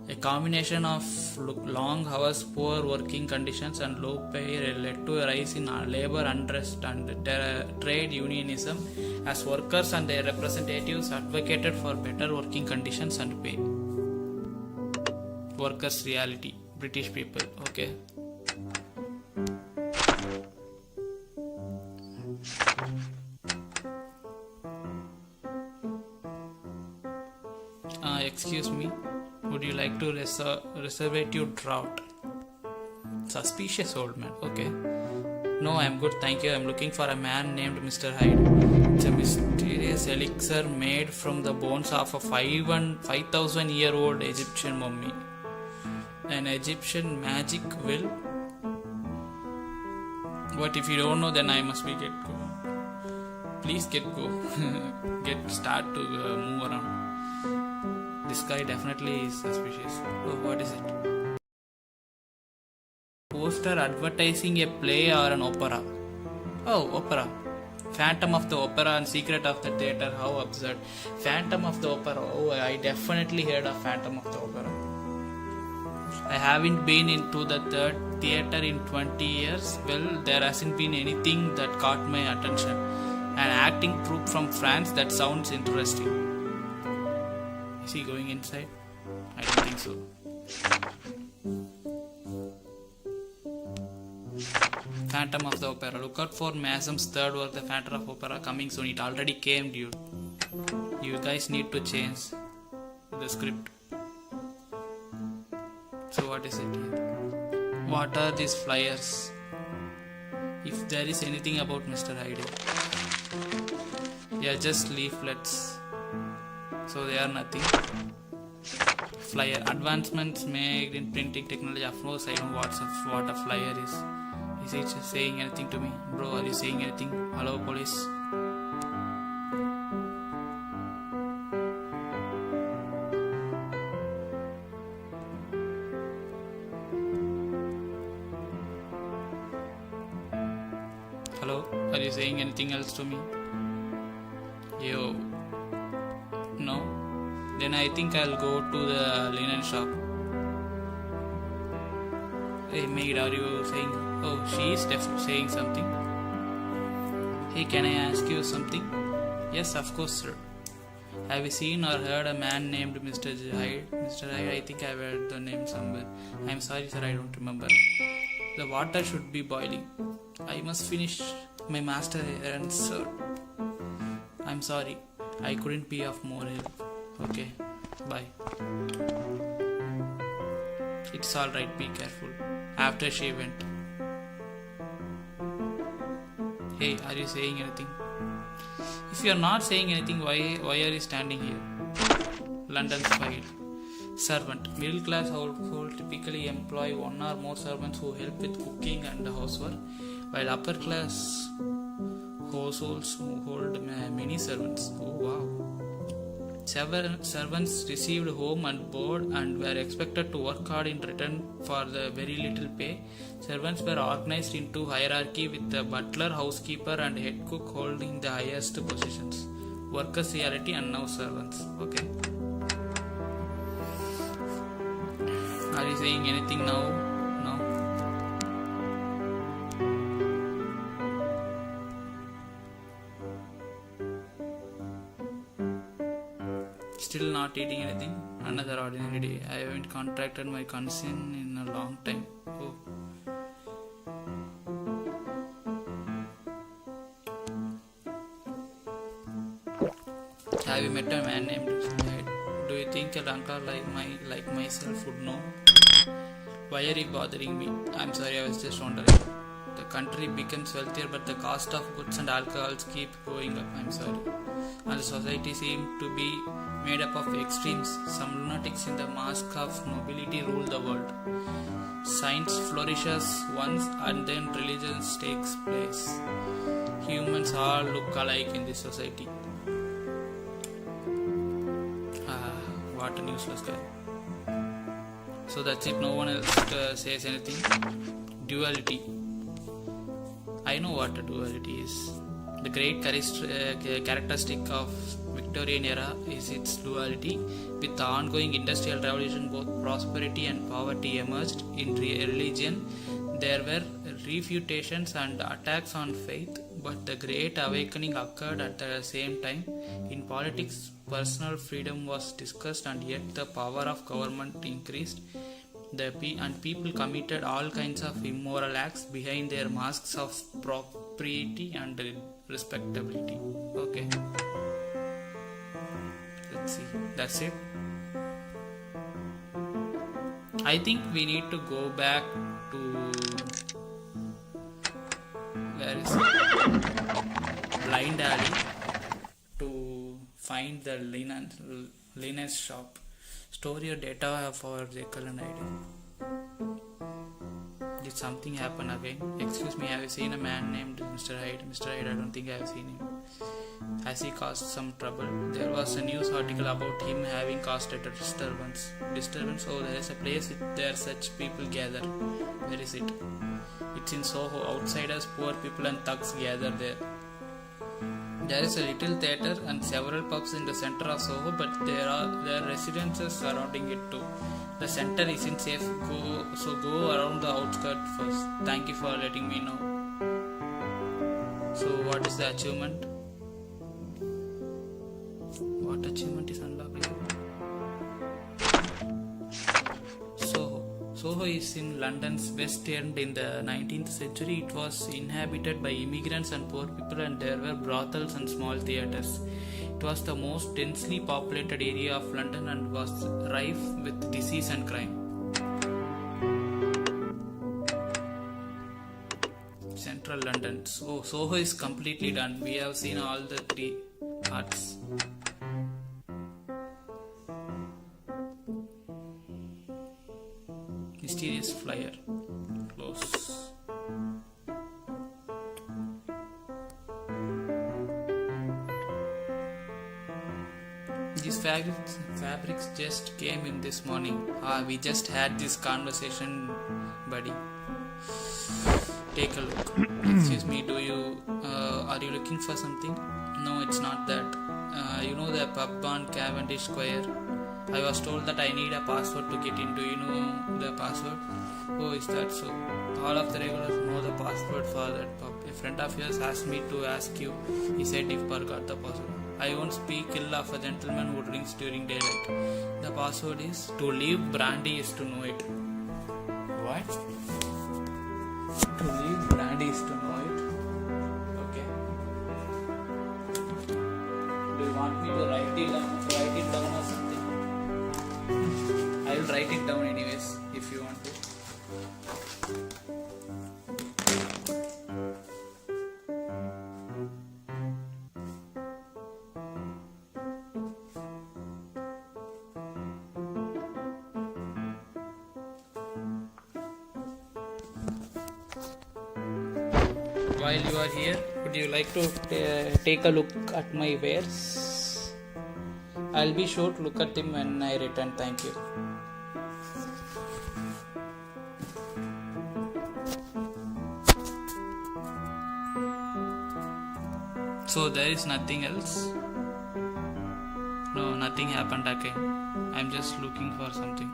Speaker 1: A combination of long hours, poor working conditions, and low pay led to a rise in labor unrest and trade unionism, as workers and their representatives advocated for better working conditions and pay. Workers' reality. British people. Okay. Excuse me. Would you like to reserve your draught? Suspicious old man. Okay. No, I am good, thank you. I am looking for a man named Mr. Hyde. It's a mysterious elixir made from the bones of a 5,000-year-old Egyptian mummy. An Egyptian magic will. What if you don't know? Then I must be get go. Please get go. Start to move around. This guy definitely is suspicious. Oh, what is it? Poster advertising a play or an opera. Oh, opera. Phantom of the Opera and Secret of the Theatre. How absurd. Phantom of the Opera. Oh, I definitely heard of Phantom of the Opera. I haven't been into the third theatre in 20 years. Well, there hasn't been anything that caught my attention. An acting troupe from France, that sounds interesting. Is he going inside? I don't think so. Phantom of the Opera. Look out for MazM's third work, The Phantom of Opera, coming soon. It already came, dude. You guys need to change the script. So what is it here? What are these flyers? If there is anything about Mr. Hyde. Yeah, just leaflets. So they are nothing. Flyer. Advancements made in printing technology. Of course I know what a flyer is. Is he just saying anything to me? Bro, are you saying anything? Hello, police. Hello? Are you saying anything else to me? Yo. No? Then I think I'll go to the linen shop. Hey maid, are you saying? Oh, she is saying something. Hey, can I ask you something? Yes, of course, sir. Have you seen or heard a man named Mr. Hyde? Mr. Hyde, I think I've heard the name somewhere. I'm sorry, sir, I don't remember. The water should be boiling. I must finish my master errand, sir. I'm sorry, I couldn't be of more help. Okay, bye. It's alright, be careful. After she went. Hey, are you saying anything? If you are not saying anything, why are you standing here? London's file. Servant. Middle class household typically employ one or more servants who help with cooking and housework, while upper class households hold many servants. Oh wow. Several servants received home and board and were expected to work hard in return for the very little pay. Servants were organized into hierarchy with the butler, housekeeper and head cook holding the highest positions. Workers' reality and now servants. Okay. Are you saying anything now? No. Still not eating anything? Another ordinary day. I haven't contracted my concern in a long time. Oh. Have you met a man named Hyde? Do you think a drunkard like myself would know? Why are you bothering me? I'm sorry, I was just wondering. The country becomes wealthier, but the cost of goods and alcohols keep going up. I'm sorry. And the society seems to be made up of extremes. Some lunatics in the mask of nobility rule the world. Science flourishes once and then religion takes place. Humans all look alike in this society. What an useless guy. So that's it, no one else says anything. Duality. I know what a duality is. The great characteristic of Victorian era is its duality. With the ongoing industrial revolution, both prosperity and poverty emerged. In religion, there were refutations and attacks on faith, but the Great Awakening occurred at the same time. In politics, personal freedom was discussed, and yet the power of government increased. And people committed all kinds of immoral acts behind their masks of propriety and respectability. Okay. Let's see. That's it. I think we need to go back to... where is it? Blind Alley to find the linen shop. Store your data for Jekyll and Hyde. Did something happen again? Excuse me, have you seen a man named Mr. Hyde? Mr. Hyde, I don't think I have seen him. Has he caused some trouble? There was a news article about him having caused a disturbance. Disturbance? Oh, there is a place where such people gather. Where is it? It's in Soho. Outsiders, poor people and thugs gather there. There is a little theatre and several pubs in the center of Soho, but there are residences surrounding it too. The center isn't safe, so go around the outskirts first. Thank you for letting me know. So what is the achievement? What achievement is unlocked? Soho is in London's West End. In the 19th century, it was inhabited by immigrants and poor people, and there were brothels and small theatres. It was the most densely populated area of London and was rife with disease and crime. Central London. So Soho is completely done. We have seen all the three parts. Mysterious flyer. Close. These fabrics just came in this morning. We just had this conversation, buddy. Take a look. Excuse me, are you looking for something? No, it's not that. You know the pub on Cavendish Square? I was told that I need a password to get in. Do you know the password? Oh, is that so? All of the regulars know the password for that pub. A friend of yours asked me to ask you. He said if forgot the password. I won't speak ill of a gentleman who drinks during daylight. The password is to leave brandy is to know it. What? To leave brandy is to know it. Okay. Do you want me to write it down or something? I will write it down anyways if you want to. While you are here, would you like to take a look at my wares? I'll be sure to look at them when I return. Thank you. So there is nothing else? No, nothing happened again. I'm just looking for something.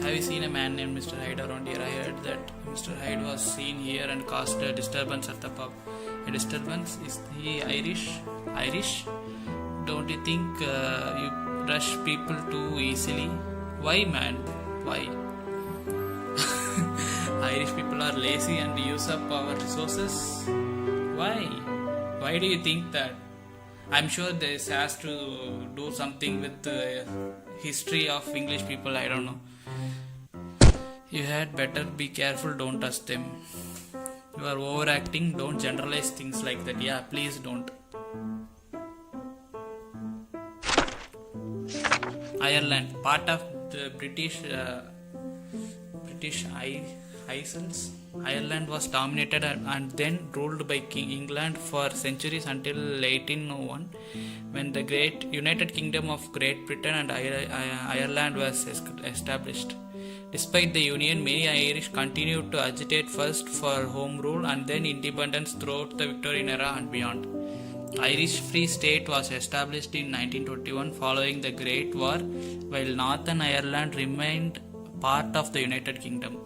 Speaker 1: Have you seen a man named Mr. Hyde around here? I heard that Mr. Hyde was seen here and caused a disturbance at the pub. A disturbance? Is he Irish? Irish? Don't you think you rush people too easily? Why, man? Why? Irish people are lazy and use up our resources? Why? Why do you think that? I'm sure this has to do something with the history of English people. I don't know. You had better be careful. Don't touch them. You are overacting. Don't generalize things like that. Yeah, please don't. Ireland, part of the British Isles. Ireland was dominated and then ruled by King England for centuries until 1801, when the Great United Kingdom of Great Britain and Ireland was established. Despite the union, many Irish continued to agitate first for home rule and then independence throughout the Victorian era and beyond. Irish Free State was established in 1921 following the Great War, while Northern Ireland remained part of the United Kingdom.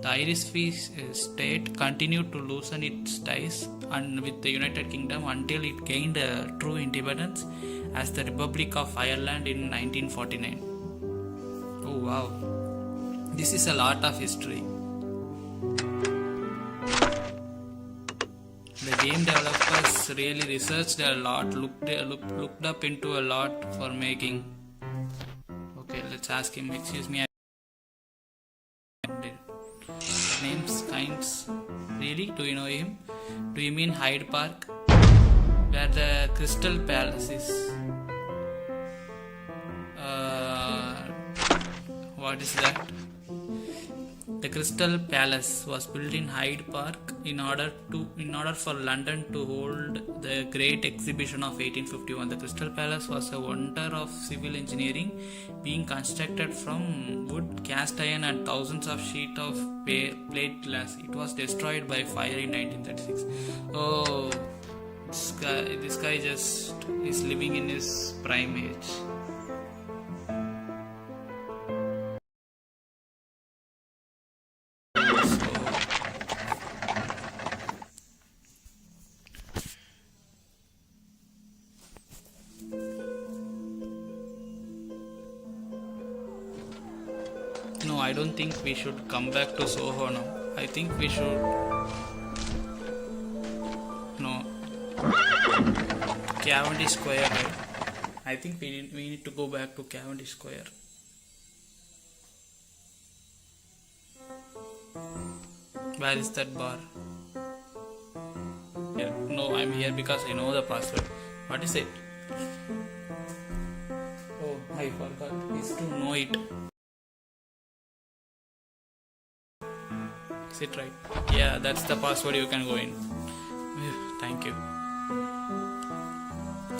Speaker 1: The Irish Free State continued to loosen its ties with the United Kingdom until it gained true independence as the Republic of Ireland in 1949. Oh wow, this is a lot of history. The game developers really researched a lot, looked up into a lot for making. Okay, let's ask him. Excuse me. Names, kinds. Really? Do you know him? Do you mean Hyde Park? Where the Crystal Palace is? What is that? The Crystal Palace was built in Hyde Park in order for London to hold the Great Exhibition of 1851. The Crystal Palace was a wonder of civil engineering, being constructed from wood, cast iron, and thousands of sheets of plate glass. It was destroyed by fire in 1936. Oh, this guy just is living in his prime age. No, I don't think we should come back to Soho now. I think we should... No. Cavendish Square, right? I think we need to go back to Cavendish Square. Where is that bar? Here. No, I'm here because I know the password. What is it? Oh, I forgot. It's to know it. Is it right? Yeah, that's the password. You can go in. Thank you.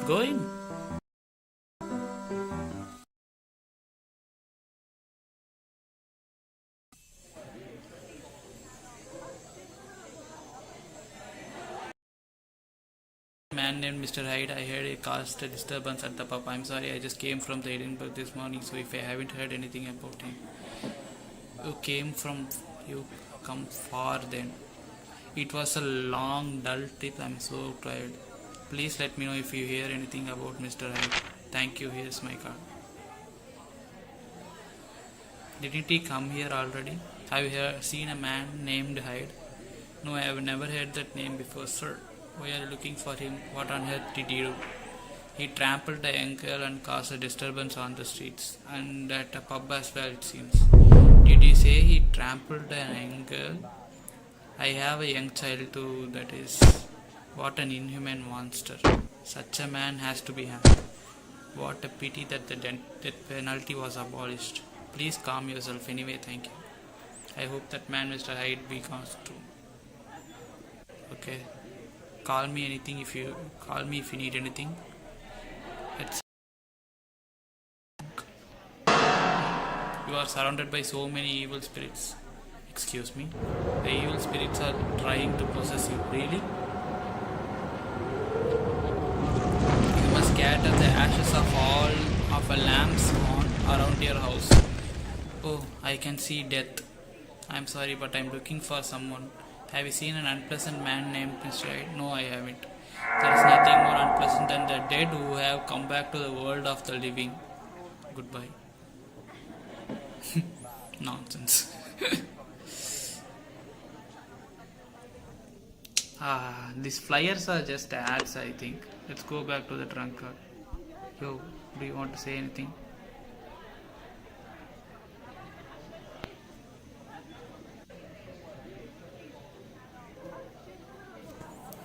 Speaker 1: Go in. Man named Mr. Hyde. I heard it caused a disturbance at the pub. I'm sorry, I just came from the Edinburgh this morning, so if I haven't heard anything about him. You come far then. It was a long, dull trip. I'm so tired. Please let me know if you hear anything about Mr. Hyde. Thank you. Here's my card. Didn't he come here already? Have you seen a man named Hyde? No, I have never heard that name before, sir. Why are you looking for him? What on earth did he do? He trampled a young girl and caused a disturbance on the streets, and at a pub as well, it seems. Did you say he trampled a young girl? I have a young child too, that is. What an inhuman monster. Such a man has to be hanged. What a pity that the death penalty was abolished. Please calm yourself anyway, thank you. I hope that man Mr. Hyde becomes true. Okay. Call me if you need anything. You are surrounded by so many evil spirits. Excuse me? The evil spirits are trying to possess you. Really? You must scatter the ashes of a lamp's on around your house. Oh, I can see death. I'm sorry, but I'm looking for someone. Have you seen an unpleasant man named Mr. Hyde? No, I haven't. There is nothing more unpleasant than the dead who have come back to the world of the living. Goodbye. Nonsense. These flyers are just ads, I think. Let's go back to the drunkard. Yo, do you want to say anything?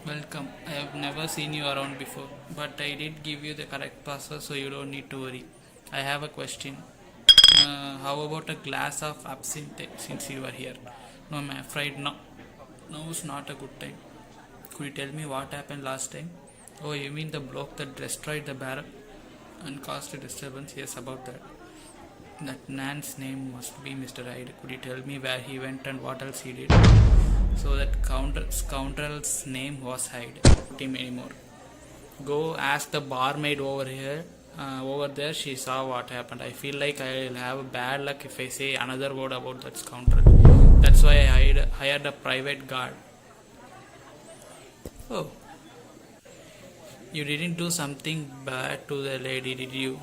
Speaker 1: Welcome. I have never seen you around before, but I did give you the correct password, so you don't need to worry. I have a question. How about a glass of absinthe since you are here? No, I'm afraid no. Now is not a good time. Could you tell me what happened last time? Oh, you mean the bloke that destroyed the barrel and caused a disturbance? Yes, about that. That man's name must be Mr. Hyde. Could you tell me where he went and what else he did? So that scoundrel's name was Hyde. Not him anymore. Go ask the barmaid over here. Over there, she saw what happened. I feel like I'll have bad luck if I say another word about that scoundrel. That's why I hired a private guard. Oh, you didn't do something bad to the lady, did you?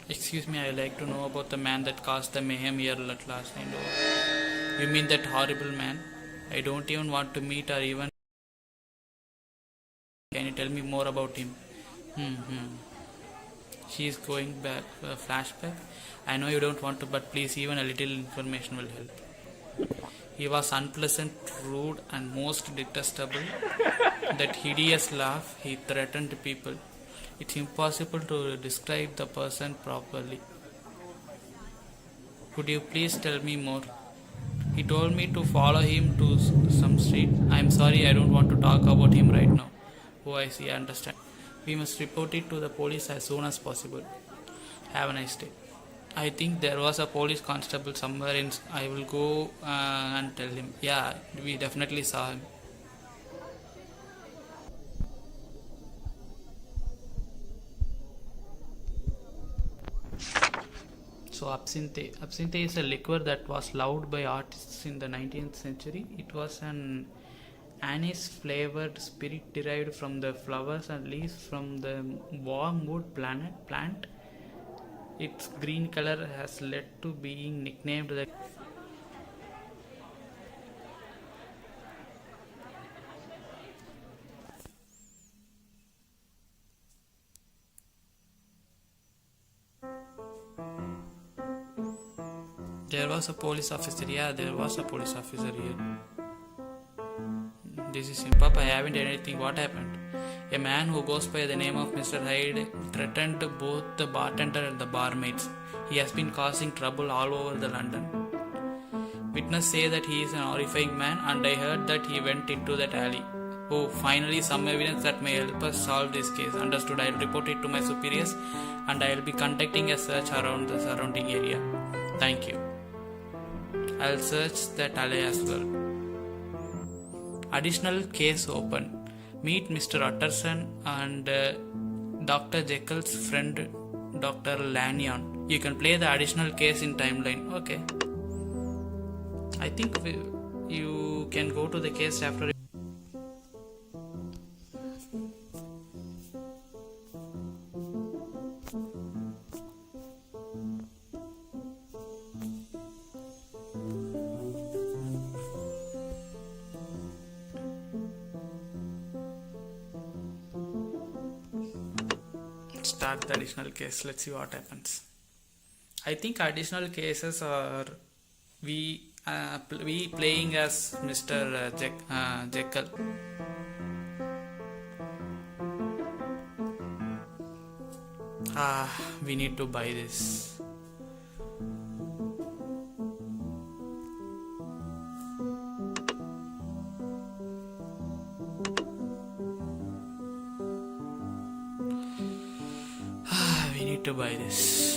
Speaker 1: Excuse me, I'd like to know about the man that caused the mayhem here at last night. Oh, you mean that horrible man? I don't even want to meet or even. Can you tell me more about him? She is going back, flashback. I know you don't want to, but please, even a little information will help. He was unpleasant, rude, and most detestable. That hideous laugh, he threatened people. It's impossible to describe the person properly. Could you please tell me more? He told me to follow him to some street. I'm sorry, I don't want to talk about him right now. Oh, I see, I understand. We must report it to the police as soon as possible. Have a nice day. I think there was a police constable somewhere in. I will go and tell him. Yeah, we definitely saw him. So absinthe is a liquor that was loved by artists in the 19th century. It was an anise flavored spirit derived from the flowers and leaves from the wormwood plant. Its green color has led to being nicknamed the. There was a police officer. Yeah, there was a police officer here. This is him. Papa, I haven't done anything. What happened? A man who goes by the name of Mr. Hyde threatened both the bartender and the barmaids. He has been causing trouble all over the London. Witnesses say that he is an horrifying man, and I heard that he went into that alley. Oh, finally some evidence that may help us solve this case. Understood. I'll report it to my superiors, and I'll be conducting a search around the surrounding area. Thank you. I'll search that alley as well. Additional case open. Meet Mr. Utterson and Dr. Jekyll's friend Dr. Lanyon. You can play the additional case in timeline. Okay. I think you can go to the case after. Start the additional case. Let's see what happens. I think additional cases are we playing as Mr. Jekyll. We need to buy this. We need to buy this.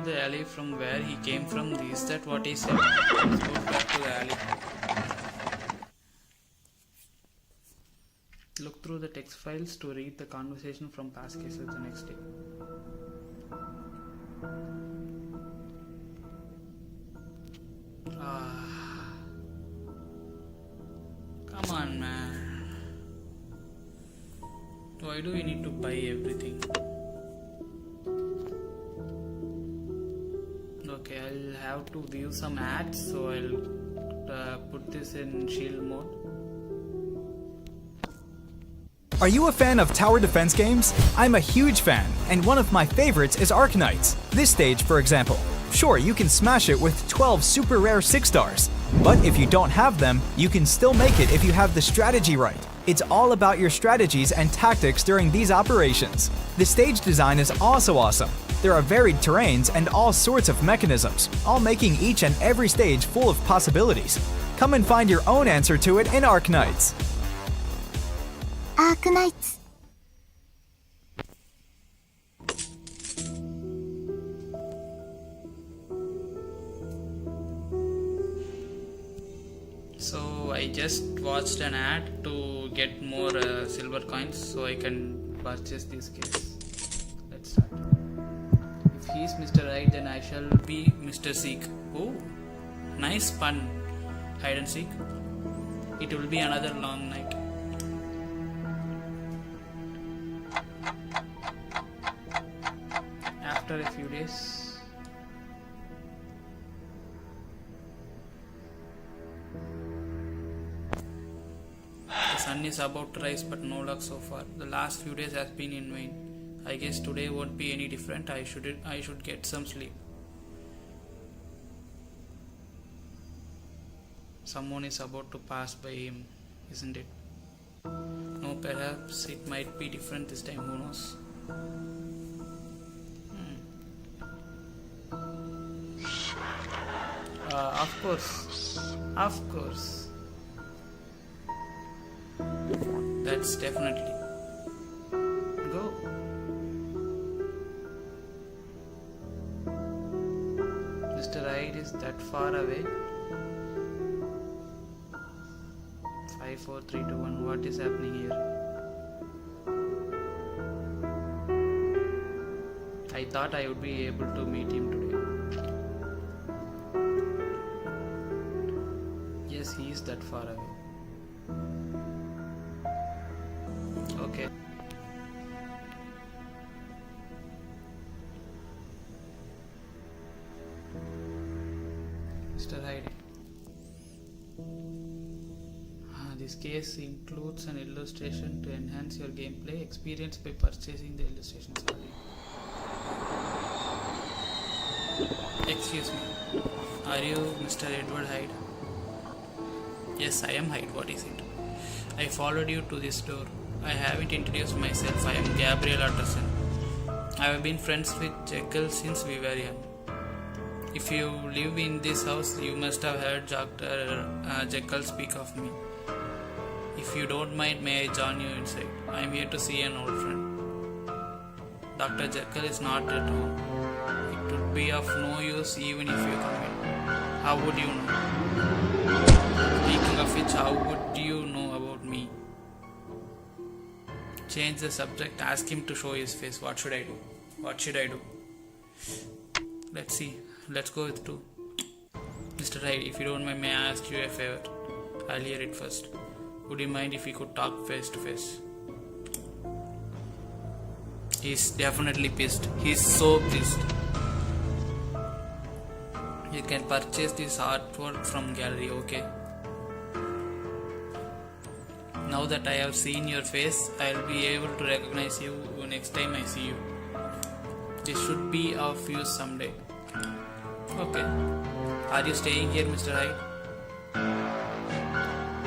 Speaker 1: the alley from where he came from. Is that what he said? Let's go back to the alley. Look through the text files to read the conversation from past cases the next day. Come on, man. Why do we need to buy everything? Okay, I'll have to view some ads, so I'll put this in shield mode.
Speaker 4: Are you a fan of tower defense games? I'm a huge fan, and one of my favorites is Arknights. This stage, for example. Sure, you can smash it with 12 super rare 6 stars, but if you don't have them, you can still make it if you have the strategy right. It's all about your strategies and tactics during these operations. The stage design is also awesome. There are varied terrains and all sorts of mechanisms, all making each and every stage full of possibilities. Come and find your own answer to it in Arknights.
Speaker 5: Arknights.
Speaker 1: So I just watched an ad to get more silver coins so I can purchase this case. Let's start. If he is Mr. Hyde, then I shall be Mr. Seek. Oh, nice pun. Hide and seek. It will be another long night. After a few days. The sun is about to rise, but no luck so far. The last few days has been in vain. I guess today won't be any different. I should get some sleep. Someone is about to pass by him, isn't it? No, perhaps it might be different this time. Who knows? Of course. That's definitely. Go. Mr. Hyde is that far away. 5, 4, 3, 2, 1. What is happening here? I thought I would be able to meet him today. Yes, he is that far away. Okay. Mr. Hyde. This case includes an illustration to enhance your gameplay experience by purchasing the illustration. Sorry. Excuse me. Are you Mr. Edward Hyde? Yes, I am Hyde. What is it? I followed you to this door. I haven't introduced myself. I am Gabriel Utterson. I have been friends with Jekyll since we were young. If you live in this house, you must have heard Dr. Jekyll speak of me. If you don't mind, may I join you inside? I am here to see an old friend. Dr. Jekyll is not at home. It would be of no use even if you come in. How would you know? Speaking of which, how would you know about me? Change the subject, ask him to show his face. What should I do? Let's see. Let's go with 2. Mr. Hyde, if you don't mind, may I ask you a favor? I'll hear it first. Would you mind if we could talk face to face? He's definitely pissed. He's so pissed. You can purchase this artwork from gallery, okay? Now that I have seen your face, I'll be able to recognize you next time I see you. This should be of use someday. Okay. Are you staying here, Mr. Hyde?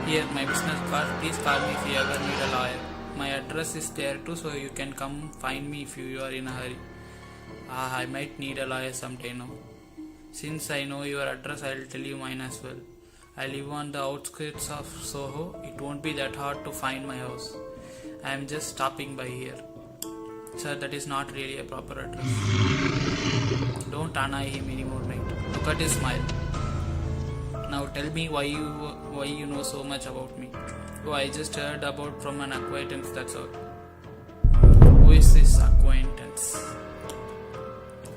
Speaker 1: Here, my business card. Please call me if you ever need a lawyer. My address is there too, so you can come find me if you are in a hurry. I might need a lawyer someday now. Since I know your address, I'll tell you mine as well. I live on the outskirts of Soho. It won't be that hard to find my house. I am just stopping by here. Sir, that is not really a proper address. Don't annoy him anymore, right? Look at his smile. Now tell me why you know so much about me. Oh, I just heard about from an acquaintance, that's all. Who is this acquaintance?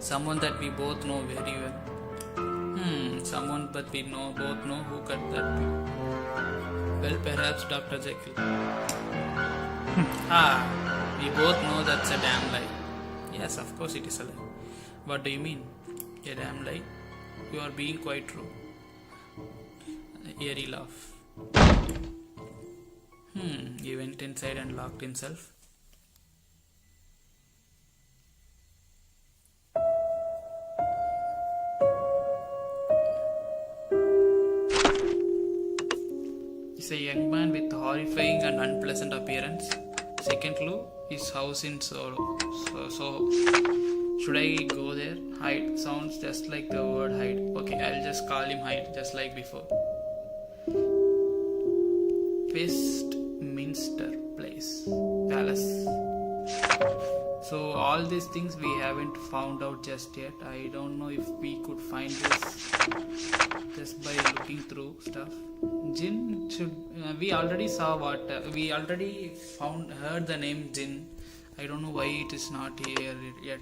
Speaker 1: Someone that we both know very well. Someone that we both know, who could that be? Well, perhaps Dr. Jekyll. We both know that's a damn lie. Yes, of course it is a lie. What do you mean? A damn lie? You are being quite true. Eerie laugh. He went inside and locked himself. He's a young man with horrifying and unpleasant appearance. Second clue, his house in Soho. Should I go there? Hyde sounds just like the word hide. Okay, I'll just call him Hyde, just like before. Westminster Palace. So all these things we haven't found out just yet. I don't know if we could find this just by looking through stuff. Jinn should. We already saw what. We already heard the name Jinn. I don't know why it is not here yet.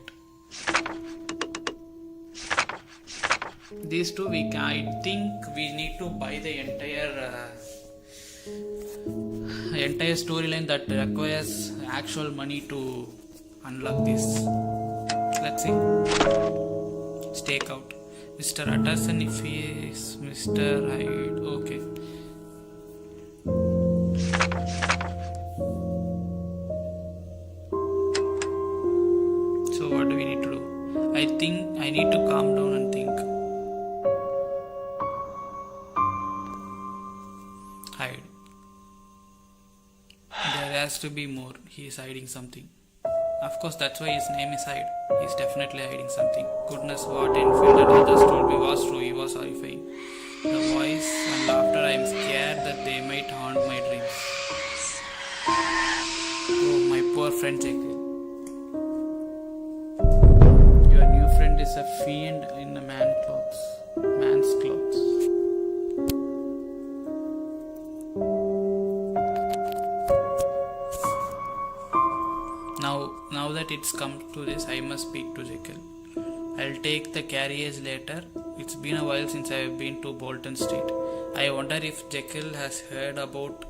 Speaker 1: These two I think we need to buy the entire storyline that requires actual money to unlock this. Let's see. Stake out. Mr. Utterson if he is Mr. Hyde. Okay. So what do we need to do? I think I need to calm down and think. Hide. There has to be more. He is hiding something. Of course, that's why his name is Hyde. He's definitely hiding something. Goodness, what Enfield and others told me was true. He was horrifying. The voice and laughter, I am scared that they might haunt my dreams. Oh, my poor friend Jekyll. Your new friend is a fiend in a man's clothes. Now that it's come to this, I must speak to Jekyll. I'll take the carriage later. It's been a while since I've been to Bolton Street. I wonder if Jekyll has heard about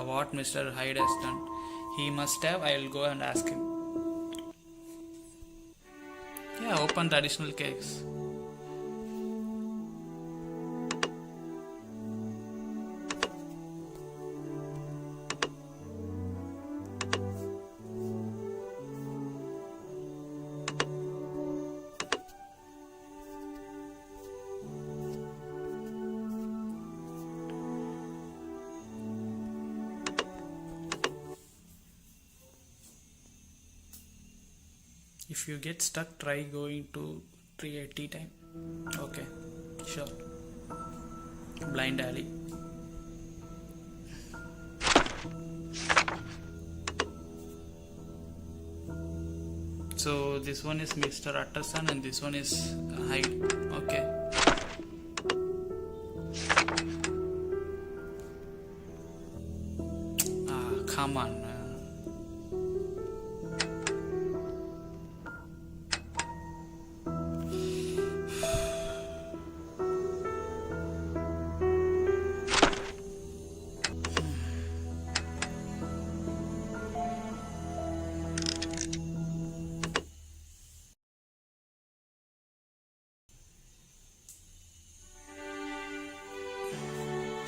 Speaker 1: what Mr. Hyde has done. He must have. I'll go and ask him. Yeah, open the additional case. If you get stuck, try going to 380 time. Okay, sure. Blind alley. So this one is Mr. Utterson and this one is Hyde. Okay. Come on.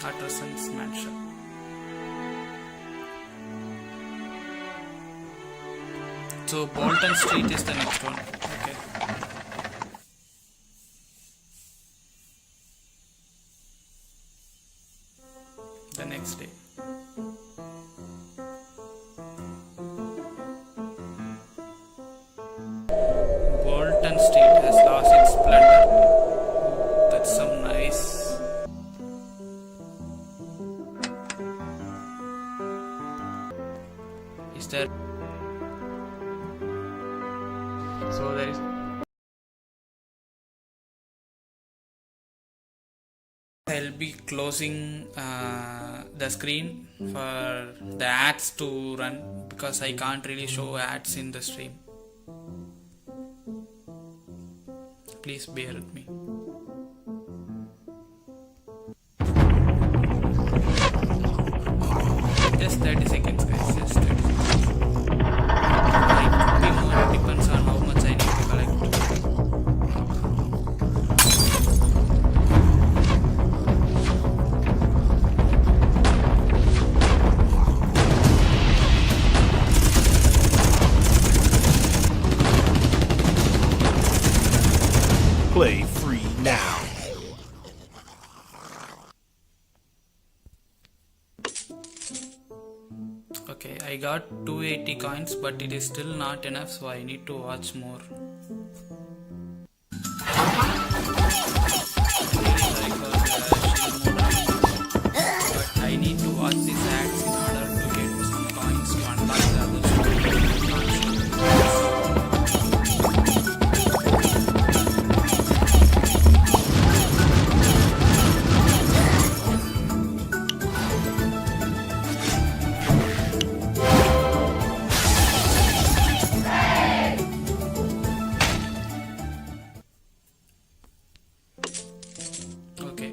Speaker 1: Utterson's mansion. So Bolton Street is the next one. Okay. The next day. Bolton Street has lost its splendor. That's some nice. Is there? So there is be closing the screen for the ads to run because I can't really show ads in the stream. Please bear with me. Just 30 seconds guys, just 30 seconds. It could be more, it depends on how much I need to collect.
Speaker 3: Play free now.
Speaker 1: Okay, I got 280 coins, but it is still not enough, so I need to watch more. But I need to watch these ads in order to get some coins to unlock the other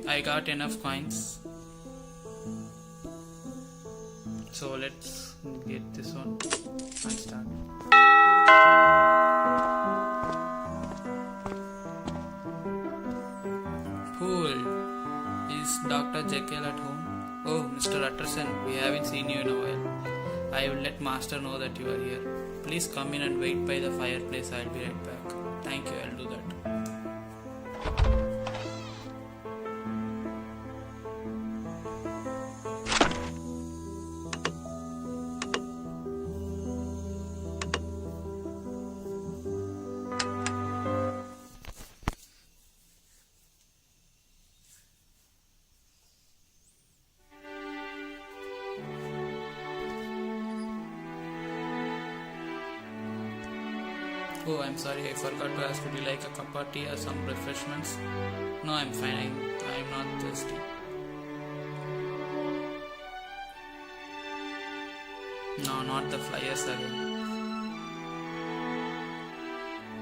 Speaker 1: I got enough coins, so let's get this one and start. Cool. Is Dr. Jekyll at home? Oh, Mr. Utterson, we haven't seen you in a while. I will let Master know that you are here. Please come in and wait by the fireplace. I'll be right back. Thank you, I'll do that. Oh, I'm sorry, I forgot to ask, would you like a cup of tea or some refreshments? No, I'm fine, I'm not thirsty. No, not the flyers again.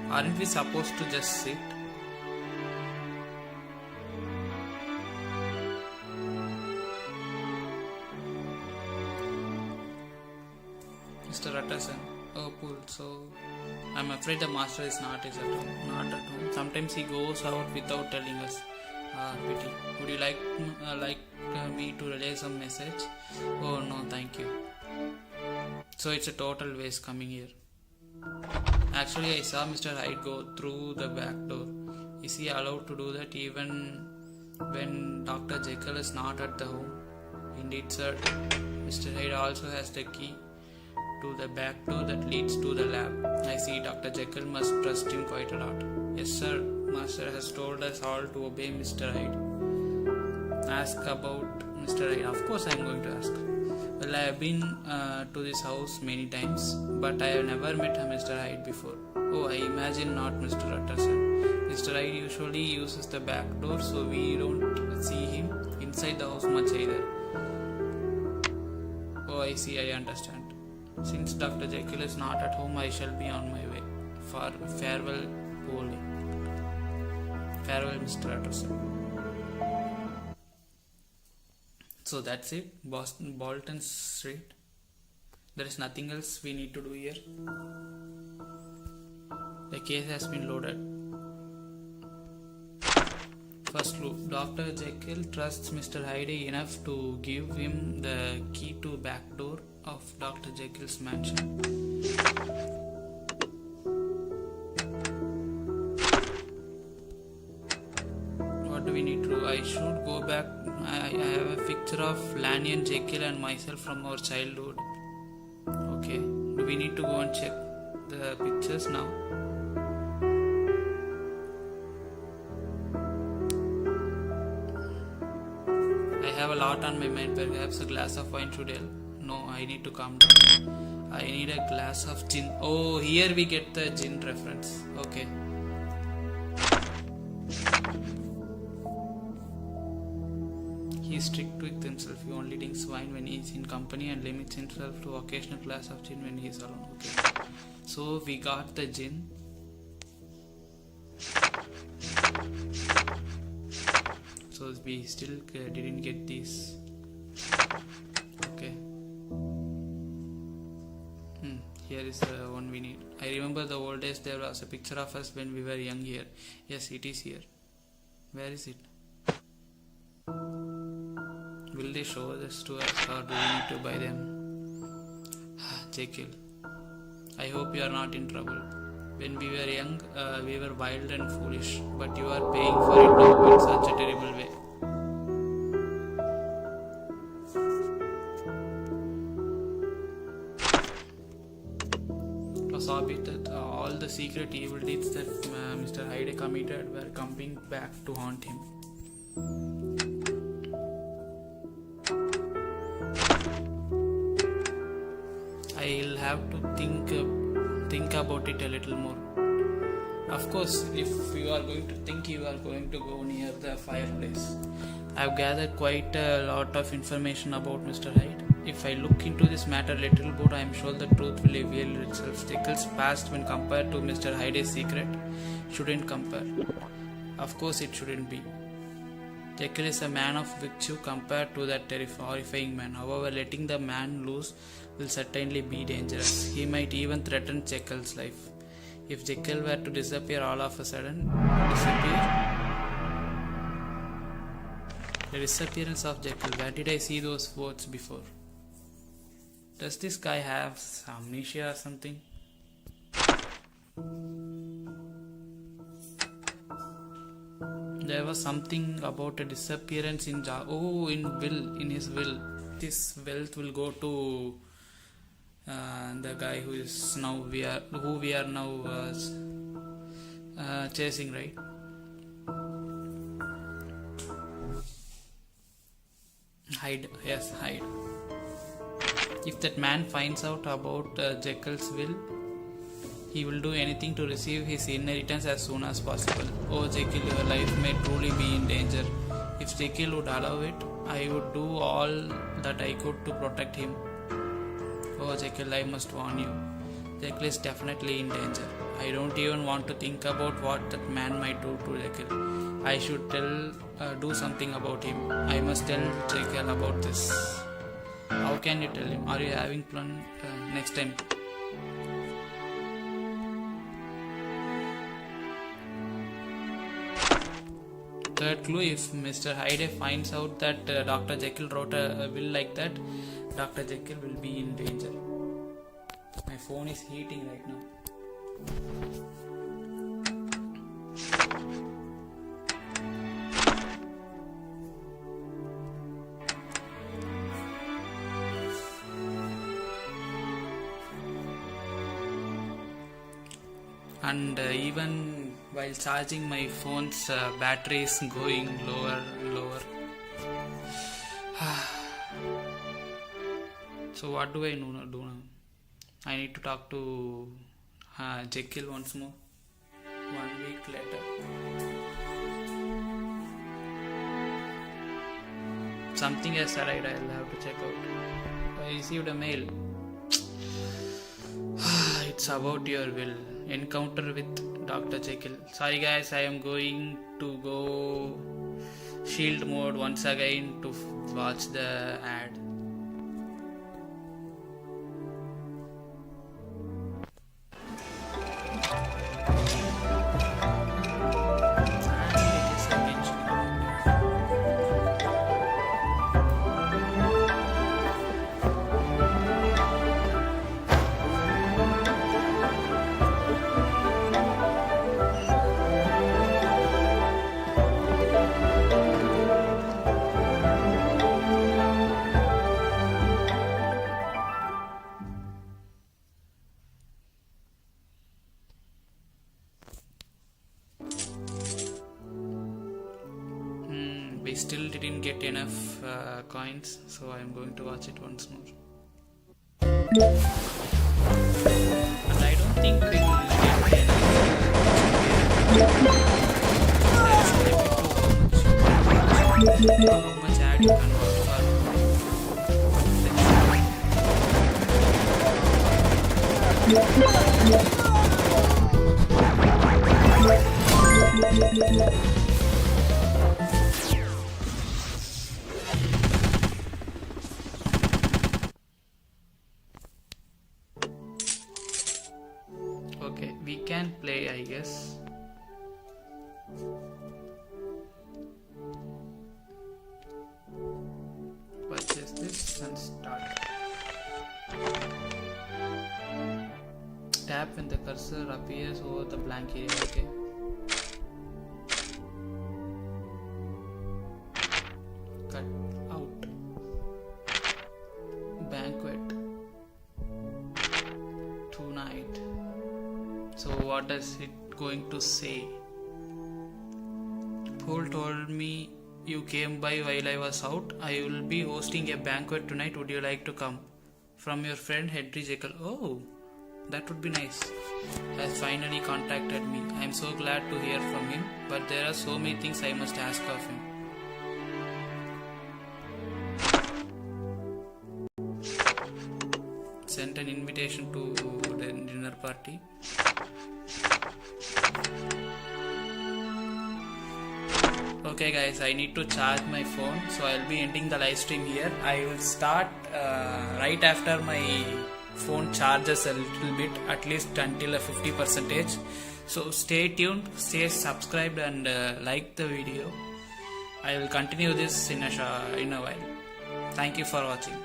Speaker 1: Aren't we supposed to just sit? Mr. Utterson. Oh, cool. So, I'm afraid the master is not at home. Sometimes he goes out without telling us. Pity. Would you like me to relay some message? Oh no, thank you. So it's a total waste coming here. Actually, I saw Mr. Hyde go through the back door. Is he allowed to do that even when Dr. Jekyll is not at the home? Indeed, sir. Mr. Hyde also has the key to the back door that leads to the lab. I see Dr. Jekyll must trust him quite a lot. Yes, sir. Master has told us all to obey Mr. Hyde. Ask about Mr. Hyde. Of course I am going to ask. Well, I have been to this house many times, but I have never met Mr. Hyde before. Oh, I imagine not, Mr. Utterson. Mr. Hyde usually uses the back door, so we don't see him inside the house much either. Oh, I see, I understand. Since Dr. Jekyll is not at home, I shall be on my way. Farewell, Polly. Farewell, Mr. Utterson. So that's it. Bolton Street. There is nothing else we need to do here. The case has been loaded. First clue. Dr. Jekyll trusts Mr. Hyde enough to give him the key to back door of Dr. Jekyll's mansion. What do we need to do? I should go back. I have a picture of Lanyon, Jekyll and myself from our childhood. Okay. Do we need to go and check the pictures now? I have a lot on my mind. Perhaps a glass of wine should help. No, I need to calm down. I need a glass of gin. Oh, here we get the gin reference. Okay. He's strict with himself. He only drinks wine when he's in company and limits himself to occasional glass of gin when he's alone. Okay. So we got the gin. So we still didn't get these. Okay. Here is the one we need. I remember the old days there was a picture of us when we were young here. Yes, it is here. Where is it? Will they show this to us or do we need to buy them? Jekyll, I hope you are not in trouble. When we were young, we were wild and foolish, but you are paying for it now in such a terrible way. It was obvious that all the secret evil deeds that Mr. Hyde committed were coming back to haunt him. I'll have to think about it a little more. Of course, if you are going to think, you are going to go near the fireplace. I've gathered quite a lot of information about Mr. Hyde. If I look into this matter a little more, I am sure the truth will reveal itself. Jekyll's past, when compared to Mr. Hyde's secret, shouldn't compare. Of course, it shouldn't be. Jekyll is a man of virtue compared to that horrifying man. However, letting the man loose will certainly be dangerous. He might even threaten Jekyll's life. If Jekyll were to disappear all of a sudden, the disappearance of Jekyll, where did I see those words before? Does this guy have amnesia or something? There was something about a disappearance in in his will. This wealth will go to the guy who we are now chasing, right? Hyde, yes, Hyde. If that man finds out about Jekyll's will, he will do anything to receive his inheritance as soon as possible. Oh Jekyll, your life may truly be in danger. If Jekyll would allow it, I would do all that I could to protect him. Oh Jekyll, I must warn you. Jekyll is definitely in danger. I don't even want to think about what that man might do to Jekyll. I should do something about him. I must tell Jekyll about this. How can you tell him? Are you having plan next time? Third clue, if Mr. Hyde finds out that Dr. Jekyll wrote a will like that, Dr. Jekyll will be in danger. My phone is heating right now. And even while charging, my phone's battery is going lower and lower. So what do I do now? I need to talk to Jekyll once more. 1 week later. Something has arrived, I'll have to check out. I received a mail. It's about your will. Encounter with Dr. Jekyll. Sorry guys, I am going to go shield mode once again to watch the ad. We still didn't get enough coins, so I'm going to watch it once more. And I don't think we will get enough. How much ad that you can work for. Okay, we can play, I guess. Purchase this and start. Tap when the cursor appears over the blank area. Okay. Cut out. Banquet. Tonight. So what is it going to say? Paul told me you came by while I was out. I will be hosting a banquet tonight. Would you like to come? From your friend Henry Jekyll. Oh, that would be nice. Has finally contacted me. I am so glad to hear from him, but there are so many things I must ask of him. Sent an invitation to the dinner party. Okay guys, I need to charge my phone, so I'll be ending the live stream here. I will start right after my phone charges a little bit, at least until a 50%. So stay tuned, stay subscribed and like the video. I will continue this in a while. Thank you for watching.